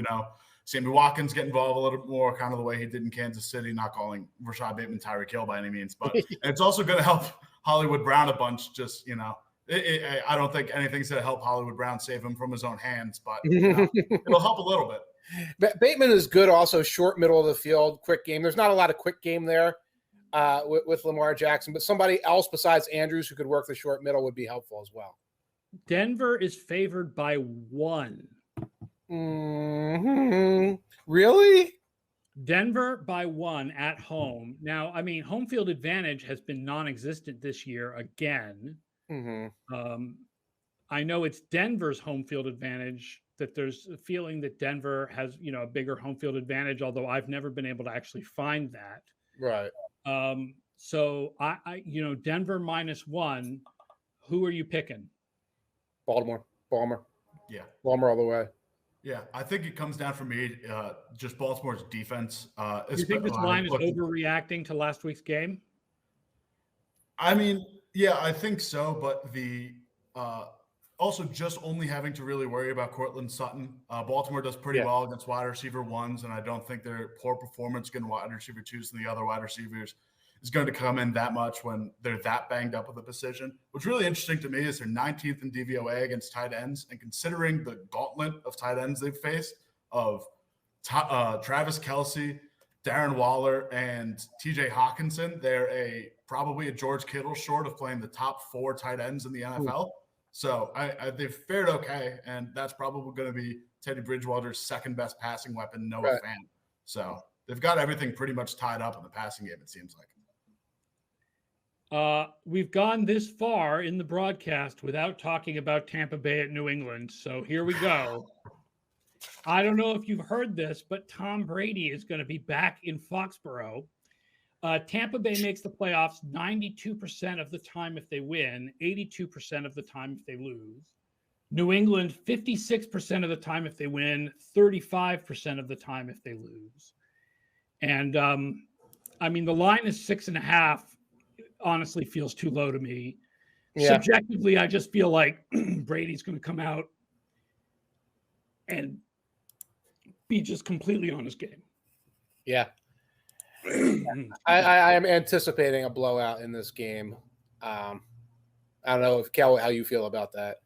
Sammy Watkins get involved a little bit more, kind of the way he did in Kansas City, not calling Rashod Bateman Tyreek Hill by any means. But and it's also going to help Hollywood Brown a bunch. Just, I don't think anything's going to help Hollywood Brown save him from his own hands, but it'll help a little bit. Bateman is good also short, middle of the field, quick game. There's not a lot of quick game there with Lamar Jackson, but somebody else besides Andrews who could work the short middle would be helpful as well. Denver is favored by 1. Mm-hmm. Really? Denver by 1 at home. Now, I mean, home field advantage has been non-existent this year again. Mm-hmm. I know it's Denver's home field advantage, that there's a feeling that Denver has, a bigger home field advantage, although I've never been able to actually find that. Right. So I Denver -1. Who are you picking? Baltimore. Yeah. Baltimore all the way. Yeah, I think it comes down for me, just Baltimore's defense. Do you think this line is overreacting to last week's game? I mean, yeah, I think so. But the also just only having to really worry about Courtland Sutton. Baltimore does pretty well against wide receiver ones, and I don't think their poor performance against wide receiver twos and the other wide receivers is going to come in that much when they're that banged up with a position. What's really interesting to me is they're 19th in DVOA against tight ends, and considering the gauntlet of tight ends they've faced of Travis Kelce, Darren Waller, and TJ Hawkinson, they're probably a George Kittle short of playing the top 4 tight ends in the NFL. So they've fared okay, and that's probably going to be Teddy Bridgewater's second best passing weapon, Noah Fant. So they've got everything pretty much tied up in the passing game, it seems like. We've gone this far in the broadcast without talking about Tampa Bay at New England. So here we go. I don't know if you've heard this, but Tom Brady is going to be back in Foxborough. Tampa Bay makes the playoffs 92% of the time if they win, 82% of the time if they lose. New England, 56% of the time if they win, 35% of the time if they lose. And, I mean, the line is 6.5. Honestly feels too low to me. Subjectively, I just feel like Brady's going to come out and be just completely on his game. Yeah. I am anticipating a blowout in this game. I don't know if Cale, how you feel about that.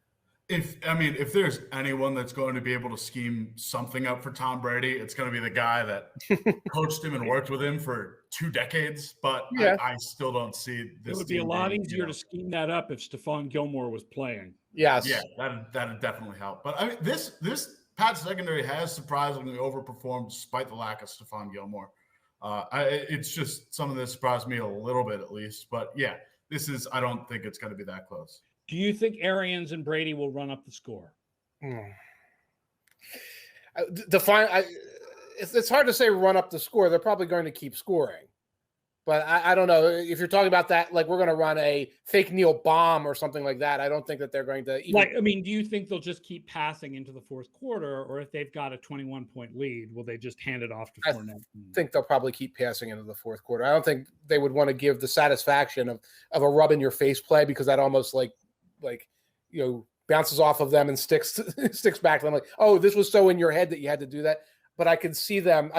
If there's anyone that's going to be able to scheme something up for Tom Brady, it's going to be the guy that coached him and worked with him for 2 decades. But I still don't see this. It would be a lot easier to scheme that up if Stephon Gilmore was playing. Yes. Yeah, that'd definitely help. But I mean, this Pats secondary has surprisingly overperformed despite the lack of Stephon Gilmore. It's just something that surprised me a little bit at least. But yeah, I don't think it's going to be that close. Do you think Arians and Brady will run up the score? It's hard to say run up the score. They're probably going to keep scoring. But I don't know. If you're talking about that, like we're going to run a fake Neil bomb or something like that, I don't think that they're going to even... do you think they'll just keep passing into the fourth quarter, or if they've got a 21-point lead, will they just hand it off to Fournette? I think they'll probably keep passing into the fourth quarter. I don't think they would want to give the satisfaction of a rub in your face play, because that almost bounces off of them and sticks back to them. Like, oh, this was so in your head that you had to do that. But I could see them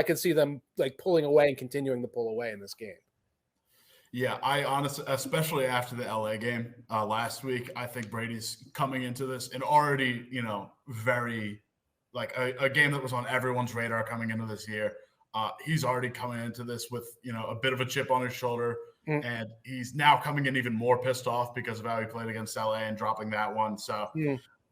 like pulling away and continuing to pull away in this game. Yeah, I honestly, especially after the LA game last week, I think Brady's coming into this and already, very like a game that was on everyone's radar coming into this year. He's already coming into this with, a bit of a chip on his shoulder, and he's now coming in even more pissed off because of how he played against LA and dropping that one. So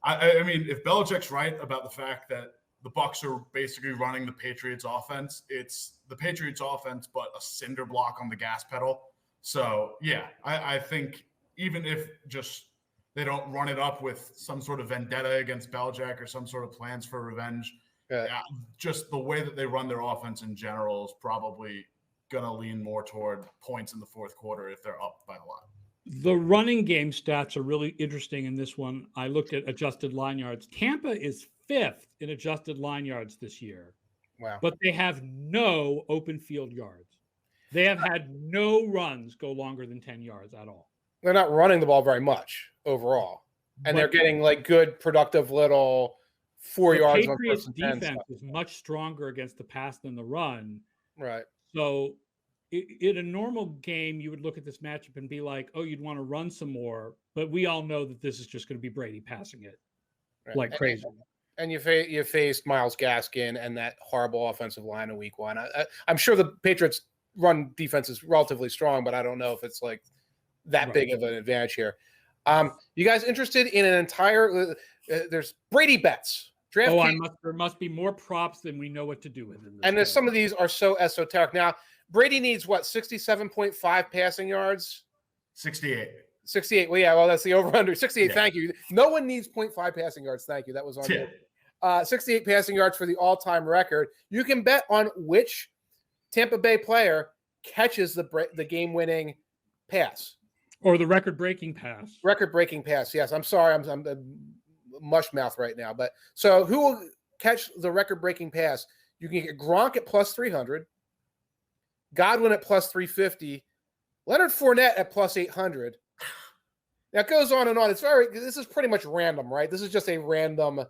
I mean, if Belichick's right about the fact that the Bucs are basically running the Patriots offense, it's the Patriots offense, but a cinder block on the gas pedal. So yeah, I think even if just they don't run it up with some sort of vendetta against Belichick or some sort of plans for revenge, just the way that they run their offense in general is probably going to lean more toward points in the fourth quarter if they're up by a lot. The running game stats are really interesting in this one. I looked at adjusted line yards. Tampa is 5th in adjusted line yards this year. Wow. But they have no open field yards. They have had no runs go longer than 10 yards at all. They're not running the ball very much overall. And they're getting like good, productive little 4 yards on Patriots first and 10 defense is much stronger against the pass than the run. Right. So in a normal game, you would look at this matchup and be like, oh, you'd want to run some more. But we all know that this is just going to be Brady passing it like crazy. And you faced Myles Gaskin and that horrible offensive line in week 1. I'm sure the Patriots run defense is relatively strong, but I don't know if it's like that big of an advantage here. You guys interested in an entire there's Brady bets. There must be more props than we know what to do with. And there's some of these are so esoteric. Now, Brady needs what, 67.5 passing yards? 68. Well, yeah, that's the over-under. 68, yeah. Thank you. No one needs 0.5 passing yards. Thank you. That was on 68 passing yards for the all-time record. You can bet on which Tampa Bay player catches the game-winning pass. Or the record-breaking pass. Record-breaking pass, yes. I'm sorry. I'm mush mouth right now. But so who will catch the record-breaking pass? You can get Gronk at plus 300, Godwin at plus 350, Leonard Fournette at plus 800. Now it goes on and on. This is pretty much random, right? This is just a random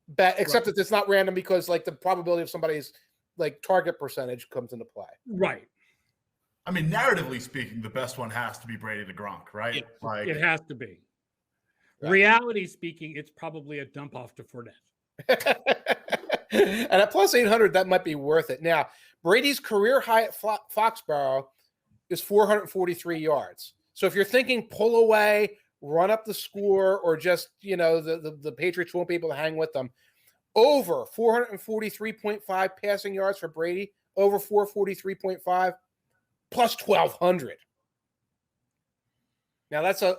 bet, except that it's not random because like the probability of somebody's like target percentage comes into play. Right. I mean, narratively speaking, the best one has to be Brady to Gronk, right? It has to be. Right. Reality speaking, it's probably a dump off to Fournette. And at plus 800, that might be worth it. Now, Brady's career high at Foxborough is 443 yards. So if you're thinking pull away, run up the score, or just, the Patriots won't be able to hang with them, over 443.5 passing yards for Brady, over 443.5, plus 1,200. Now, that's a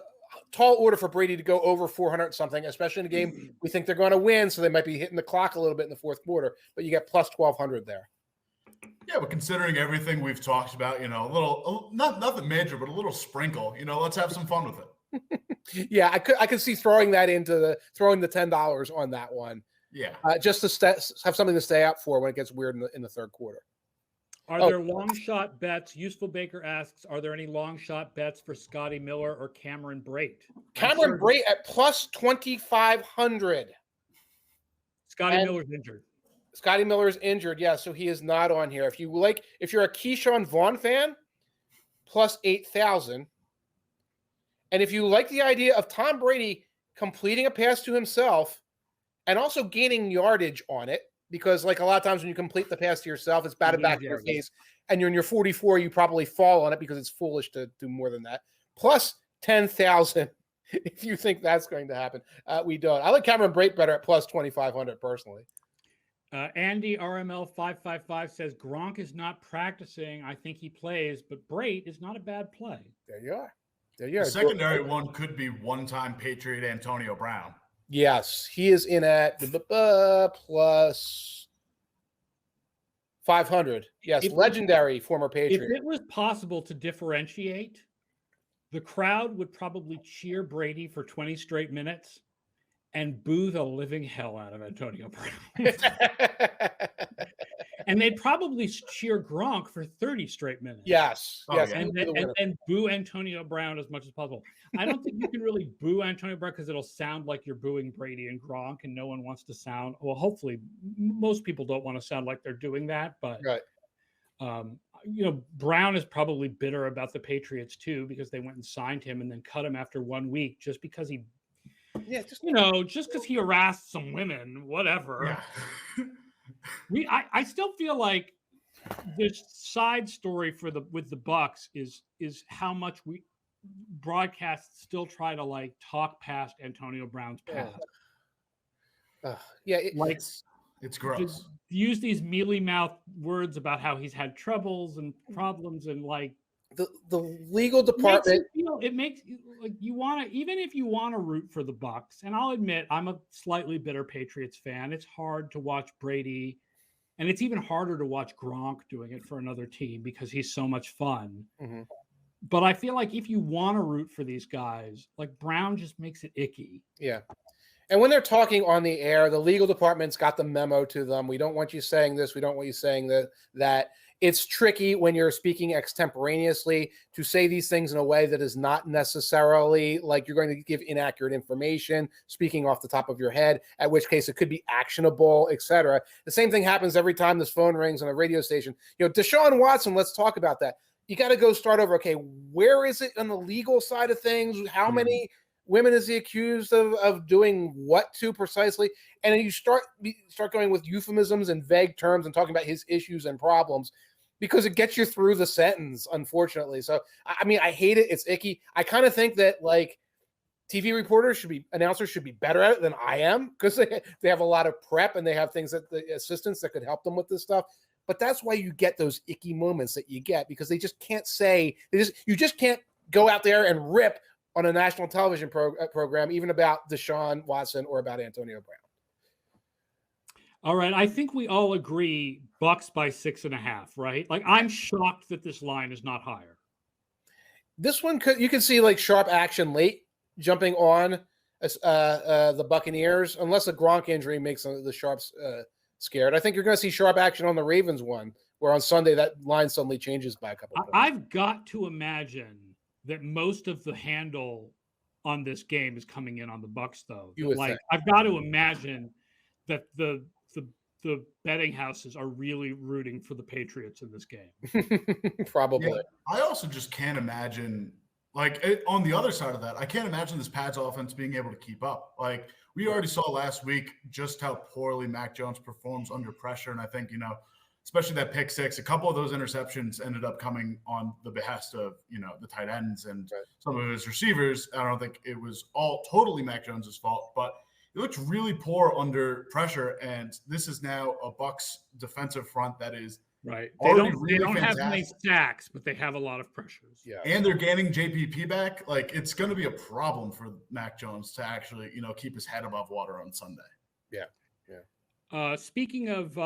tall order for Brady to go over 400 something, especially in a game we think they're going to win, so they might be hitting the clock a little bit in the fourth quarter, but you get plus 1,200 there. Yeah, but considering everything we've talked about, nothing major, but a little sprinkle, let's have some fun with it. Yeah, I could see throwing that throwing the $10 on that one. Yeah. Just to have something to stay out for when it gets weird in the third quarter. Are there long shot bets? Useful Baker asks, are there any long shot bets for Scotty Miller or Cameron Brate? Cameron Brate at plus 2,500. Scotty Miller's injured. Scotty Miller's injured, yeah, so he is not on here. If you're a Keyshawn Vaughn fan, plus 8,000. And if you like the idea of Tom Brady completing a pass to himself and also gaining yardage on it, because like a lot of times when you complete the pass to yourself, it's batted back in your face, and you're in your 44, you probably fall on it because it's foolish to do more than that. Plus 10,000 if you think that's going to happen. We don't. I like Cameron Brate better at plus 2,500 personally. Andy RML 555 says Gronk is not practicing. I think he plays, but Brate is not a bad play. There you are. The secondary one could be one-time Patriot Antonio Brown. Yes, he is in at plus 500. Yes, legendary former Patriot. If it was possible to differentiate, the crowd would probably cheer Brady for 20 straight minutes and boo the living hell out of Antonio Brown. And they'd probably cheer Gronk for 30 straight minutes. Yes. Yes. And boo Antonio Brown as much as possible. I don't think you can really boo Antonio Brown because it'll sound like you're booing Brady and Gronk, and no one wants to sound, well, hopefully most people don't want to sound like they're doing that, but Brown is probably bitter about the Patriots too, because they went and signed him and then cut him after 1 week just because he just because he harassed some women, whatever. Yeah. I still feel like this side story with the Bucs is how much broadcasts still try to like talk past Antonio Brown's past. Yeah, it's gross. Use these mealy mouth words about how he's had troubles and problems, and like the legal department. It makes like you want to, even if you want to root for the Bucs. And I'll admit, I'm a slightly bitter Patriots fan. It's hard to watch Brady, and it's even harder to watch Gronk doing it for another team because he's so much fun. Mm-hmm. But I feel like if you want to root for these guys, like Brown just makes it icky. Yeah. And when they're talking on the air, the legal department's got the memo to them. We don't want you saying this. We don't want you saying that. It's tricky when you're speaking extemporaneously to say these things in a way that is not necessarily like you're going to give inaccurate information, speaking off the top of your head, at which case it could be actionable, etc. The same thing happens every time this phone rings on a radio station. Deshaun Watson, let's talk about that. You got to go start over. Okay, where is it on the legal side of things? How many women is he accused of doing what to precisely? And then you start going with euphemisms and vague terms and talking about his issues and problems because it gets you through the sentence, unfortunately. So, I mean, I hate it. It's icky. I kind of think that, like, announcers should be better at it than I am because they have a lot of prep and they have things that the assistants that could help them with this stuff. But that's why you get those icky moments that you get because they just can't say – you just can't go out there and rip on a national television program, even about Deshaun Watson or about Antonio Brown. All right. I think we all agree Bucs by 6.5, right? Like, I'm shocked that this line is not higher. This one you can see like sharp action late jumping on the Buccaneers, unless a Gronk injury makes the Sharps scared. I think you're going to see sharp action on the Ravens one, where on Sunday that line suddenly changes by a couple of points. I've got to imagine that most of the handle on this game is coming in on the Bucs, though. I've got to imagine that the betting houses are really rooting for the Patriots in this game. Probably. Yeah, I also just can't imagine, on the other side of that, I can't imagine this Pats offense being able to keep up. Like, we already saw last week just how poorly Mac Jones performs under pressure. And I think, especially that pick six, a couple of those interceptions ended up coming on the behest of, the tight ends and some of his receivers. I don't think it was all totally Mac Jones's fault, but he looked really poor under pressure. And this is now a Bucs defensive front that is right. They don't have many sacks, but they have a lot of pressures. Yeah. And they're gaining JPP back. Like, it's going to be a problem for Mac Jones to actually, keep his head above water on Sunday. Yeah. Yeah. Speaking of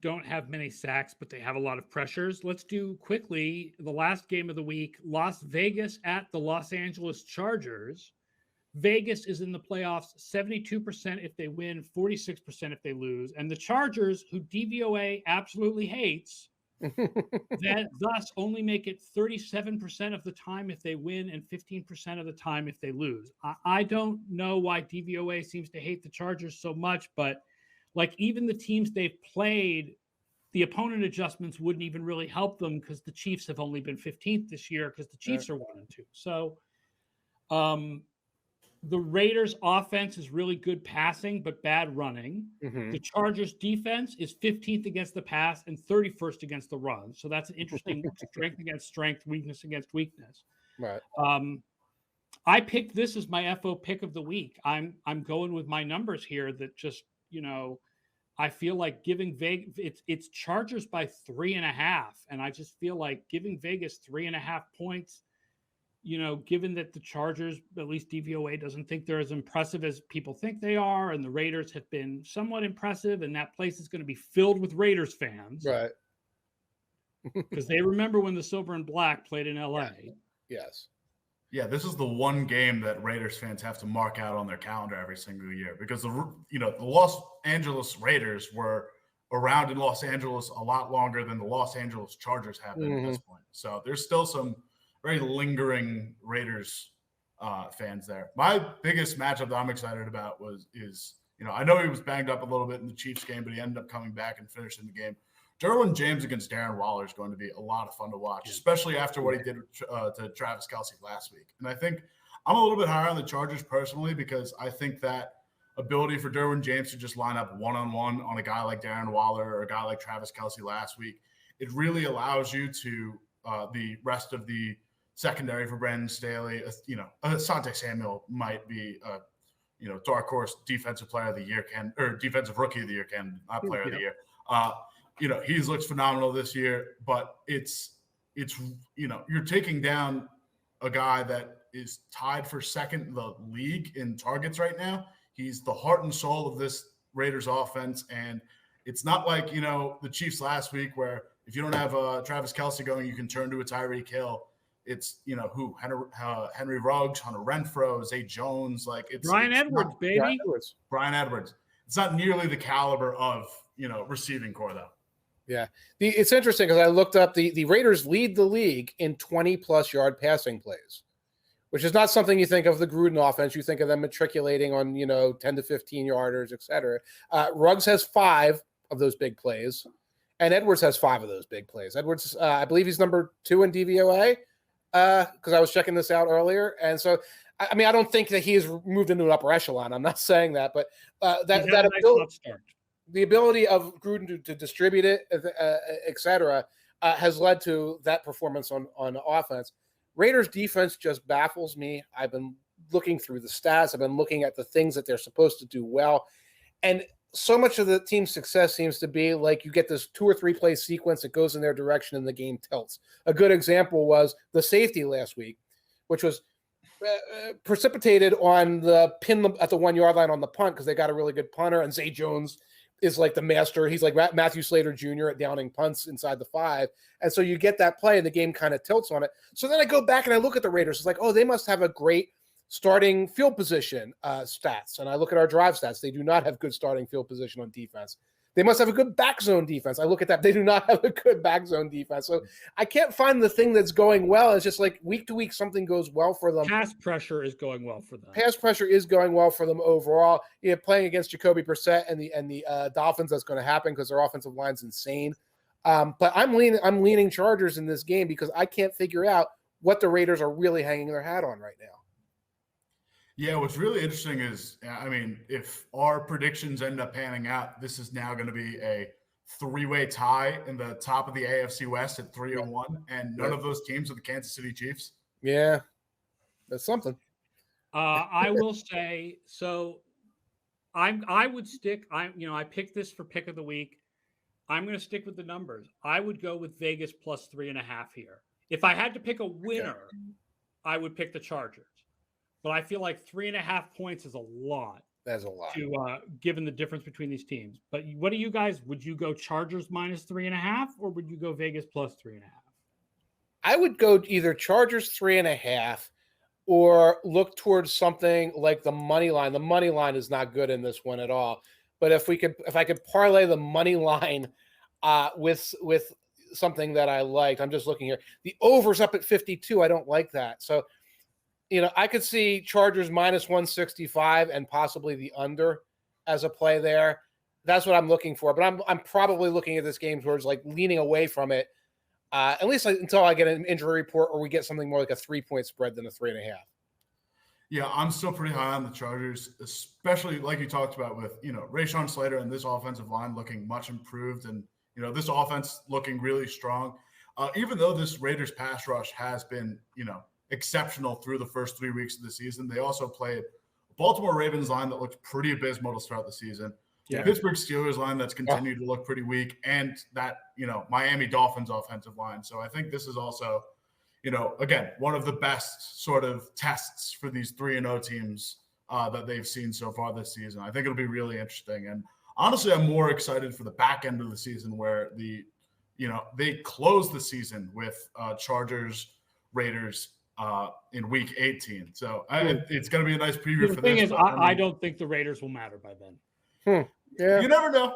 don't have many sacks, but they have a lot of pressures. Let's do quickly the last game of the week, Las Vegas at the Los Angeles Chargers. Vegas is in the playoffs 72% if they win, 46% if they lose. And the Chargers, who DVOA absolutely hates, that thus only make it 37% of the time if they win and 15% of the time if they lose. I don't know why DVOA seems to hate the Chargers so much, but like even the teams they've played, the opponent adjustments wouldn't even really help them because the Chiefs have only been 15th this year because the Chiefs are 1-2. So the Raiders offense is really good passing, but bad running. Mm-hmm. The Chargers defense is 15th against the pass and 31st against the run. So that's an interesting strength against strength, weakness against weakness. Right. I picked this as my FO pick of the week. I'm going with my numbers here that just, I feel like giving Vegas, it's Chargers by 3.5. And I just feel like giving Vegas 3.5 points, given that the Chargers, at least DVOA, doesn't think they're as impressive as people think they are, and the Raiders have been somewhat impressive, and that place is going to be filled with Raiders fans. Right. Because they remember when the Silver and Black played in LA. Yes. Yeah, this is the one game that Raiders fans have to mark out on their calendar every single year because the Los Angeles Raiders were around in Los Angeles a lot longer than the Los Angeles Chargers have been at this point. So there's still some very lingering Raiders fans there. My biggest matchup that I'm excited about is I know he was banged up a little bit in the Chiefs game, but he ended up coming back and finishing the game. Derwin James against Darren Waller is going to be a lot of fun to watch, especially after what he did to Travis Kelce last week. And I think I'm a little bit higher on the Chargers personally because I think that ability for Derwin James to just line up one-on-one on a guy like Darren Waller or a guy like Travis Kelce last week, it really allows you to the rest of the secondary for Brandon Staley. Asante Samuel might be dark horse defensive player of the year defensive rookie of the year not player of the year. He's looked phenomenal this year, but it's you're taking down a guy that is tied for second in the league in targets right now. He's the heart and soul of this Raiders offense. And it's not like, the Chiefs last week where if you don't have Travis Kelce going, you can turn to a Tyreek Hill. It's, Henry Ruggs, Hunter Renfrow, Zay Jones. Brian Edwards, baby. Brian Edwards. It's not nearly the caliber of, receiving core, though. Yeah. It's interesting because I looked up the Raiders lead the league in 20-plus yard passing plays, which is not something you think of the Gruden offense. You think of them matriculating on, 10 to 15 yarders, et cetera. Ruggs has 5 of those big plays, and Edwards has 5 of those big plays. Edwards, I believe he's number 2 in DVOA because I was checking this out earlier. And so, I don't think that he has moved into an upper echelon. I'm not saying that, but the ability of Gruden to distribute it, et cetera, has led to that performance on offense. Raiders defense just baffles me. I've been looking through the stats. I've been looking at the things that they're supposed to do well. And so much of the team's success seems to be like you get this 2 or 3 play sequence that goes in their direction and the game tilts. A good example was the safety last week, which was precipitated on the pin at the 1 yard line on the punt because they got a really good punter, and Zay Jones is like the master. He's like Matthew Slater Jr. at downing punts inside the 5. And so you get that play and the game kind of tilts on it. So then I go back and I look at the Raiders. It's like, oh, they must have a great starting field position stats. And I look at our drive stats. They do not have good starting field position on defense. They must have a good back zone defense. I look at that. They do not have a good back zone defense. So I can't find the thing that's going well. It's just like week to week, something goes well for them. Pass pressure is going well for them. Pass pressure is going well for them overall. Playing against Jacoby Brissett and the Dolphins, that's going to happen because their offensive line's insane. But I'm leaning Chargers in this game because I can't figure out what the Raiders are really hanging their hat on right now. Yeah, what's really interesting is, if our predictions end up panning out, this is now going to be a 3-way tie in the top of the AFC West at 3-1, and none of those teams are the Kansas City Chiefs. Yeah, that's something. I will say, so I would stick. I picked this for pick of the week. I'm going to stick with the numbers. I would go with Vegas plus 3.5 here. If I had to pick a winner, I would pick the Chargers. But I feel like 3.5 points is a lot. That's a lot. Given the difference between these teams. But what do you guys? Would you go Chargers minus 3.5, or would you go Vegas plus 3.5? I would go either Chargers 3.5, or look towards something like the money line. The money line is not good in this one at all. But if I could parlay the money line with something that I liked, I'm just looking here. The over's up at 52. I don't like that. So. I could see Chargers minus 165 and possibly the under as a play there. That's what I'm looking for. But I'm probably looking at this game towards like leaning away from it, at least until I get an injury report or we get something more like a 3-point spread than a 3.5. Yeah, I'm still pretty high on the Chargers, especially like you talked about with, Rashod Slater and this offensive line looking much improved and, this offense looking really strong. Even though this Raiders pass rush has been, exceptional through the first 3 weeks of the season. They also played a Baltimore Ravens line that looked pretty abysmal to start the season. Yeah. Pittsburgh Steelers line that's continued to look pretty weak, and that, Miami Dolphins offensive line. So I think this is also, again, one of the best sort of tests for these 3-0 teams that they've seen so far this season. I think it'll be really interesting. And honestly, I'm more excited for the back end of the season where they close the season with Chargers, Raiders, in week 18. So it's going to be a nice preview for this. The thing is, I don't think the Raiders will matter by then. Yeah. You never know.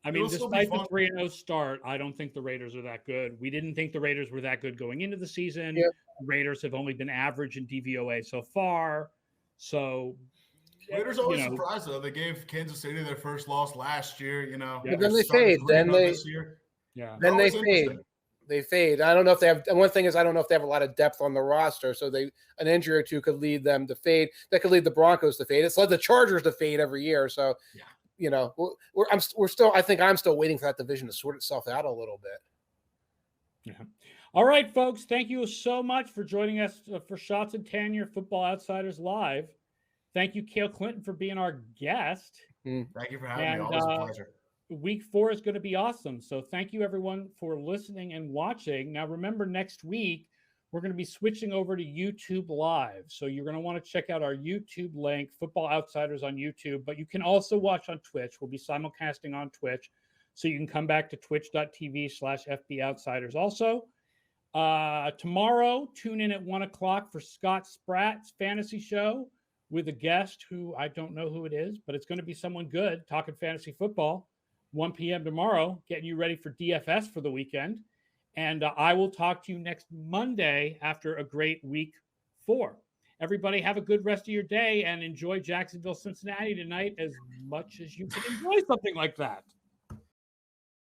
Despite the 3-0 start, I don't think the Raiders are that good. We didn't think the Raiders were that good going into the season. Yeah. Raiders have only been average in DVOA so far. So Raiders always surprised, though. They gave Kansas City their first loss last year, But then they fade. Then they fade. They fade. I don't know if they have. And one thing is, I don't know if they have a lot of depth on the roster. So an injury or two could lead them to fade. That could lead the Broncos to fade. It's led the Chargers to fade every year. So, I think I'm still waiting for that division to sort itself out a little bit. Yeah. All right, folks. Thank you so much for joining us for Schatz and Tanier Football Outsiders Live. Thank you, Cale Clinton, for being our guest. Thank you for having me. Always a pleasure. Week 4 is going to be awesome. So thank you, everyone, for listening and watching. Now, remember, next week, we're going to be switching over to YouTube Live. So you're going to want to check out our YouTube link, Football Outsiders on YouTube. But you can also watch on Twitch. We'll be simulcasting on Twitch. So you can come back to twitch.tv/FBOutsiders. Also, tomorrow, tune in at 1 o'clock for Scott Spratt's fantasy show with a guest who I don't know who it is, but it's going to be someone good talking fantasy football. 1 p.m. tomorrow, getting you ready for DFS for the weekend. And I will talk to you next Monday after a great week 4. Everybody have a good rest of your day and enjoy Jacksonville, Cincinnati tonight as much as you can enjoy something like that.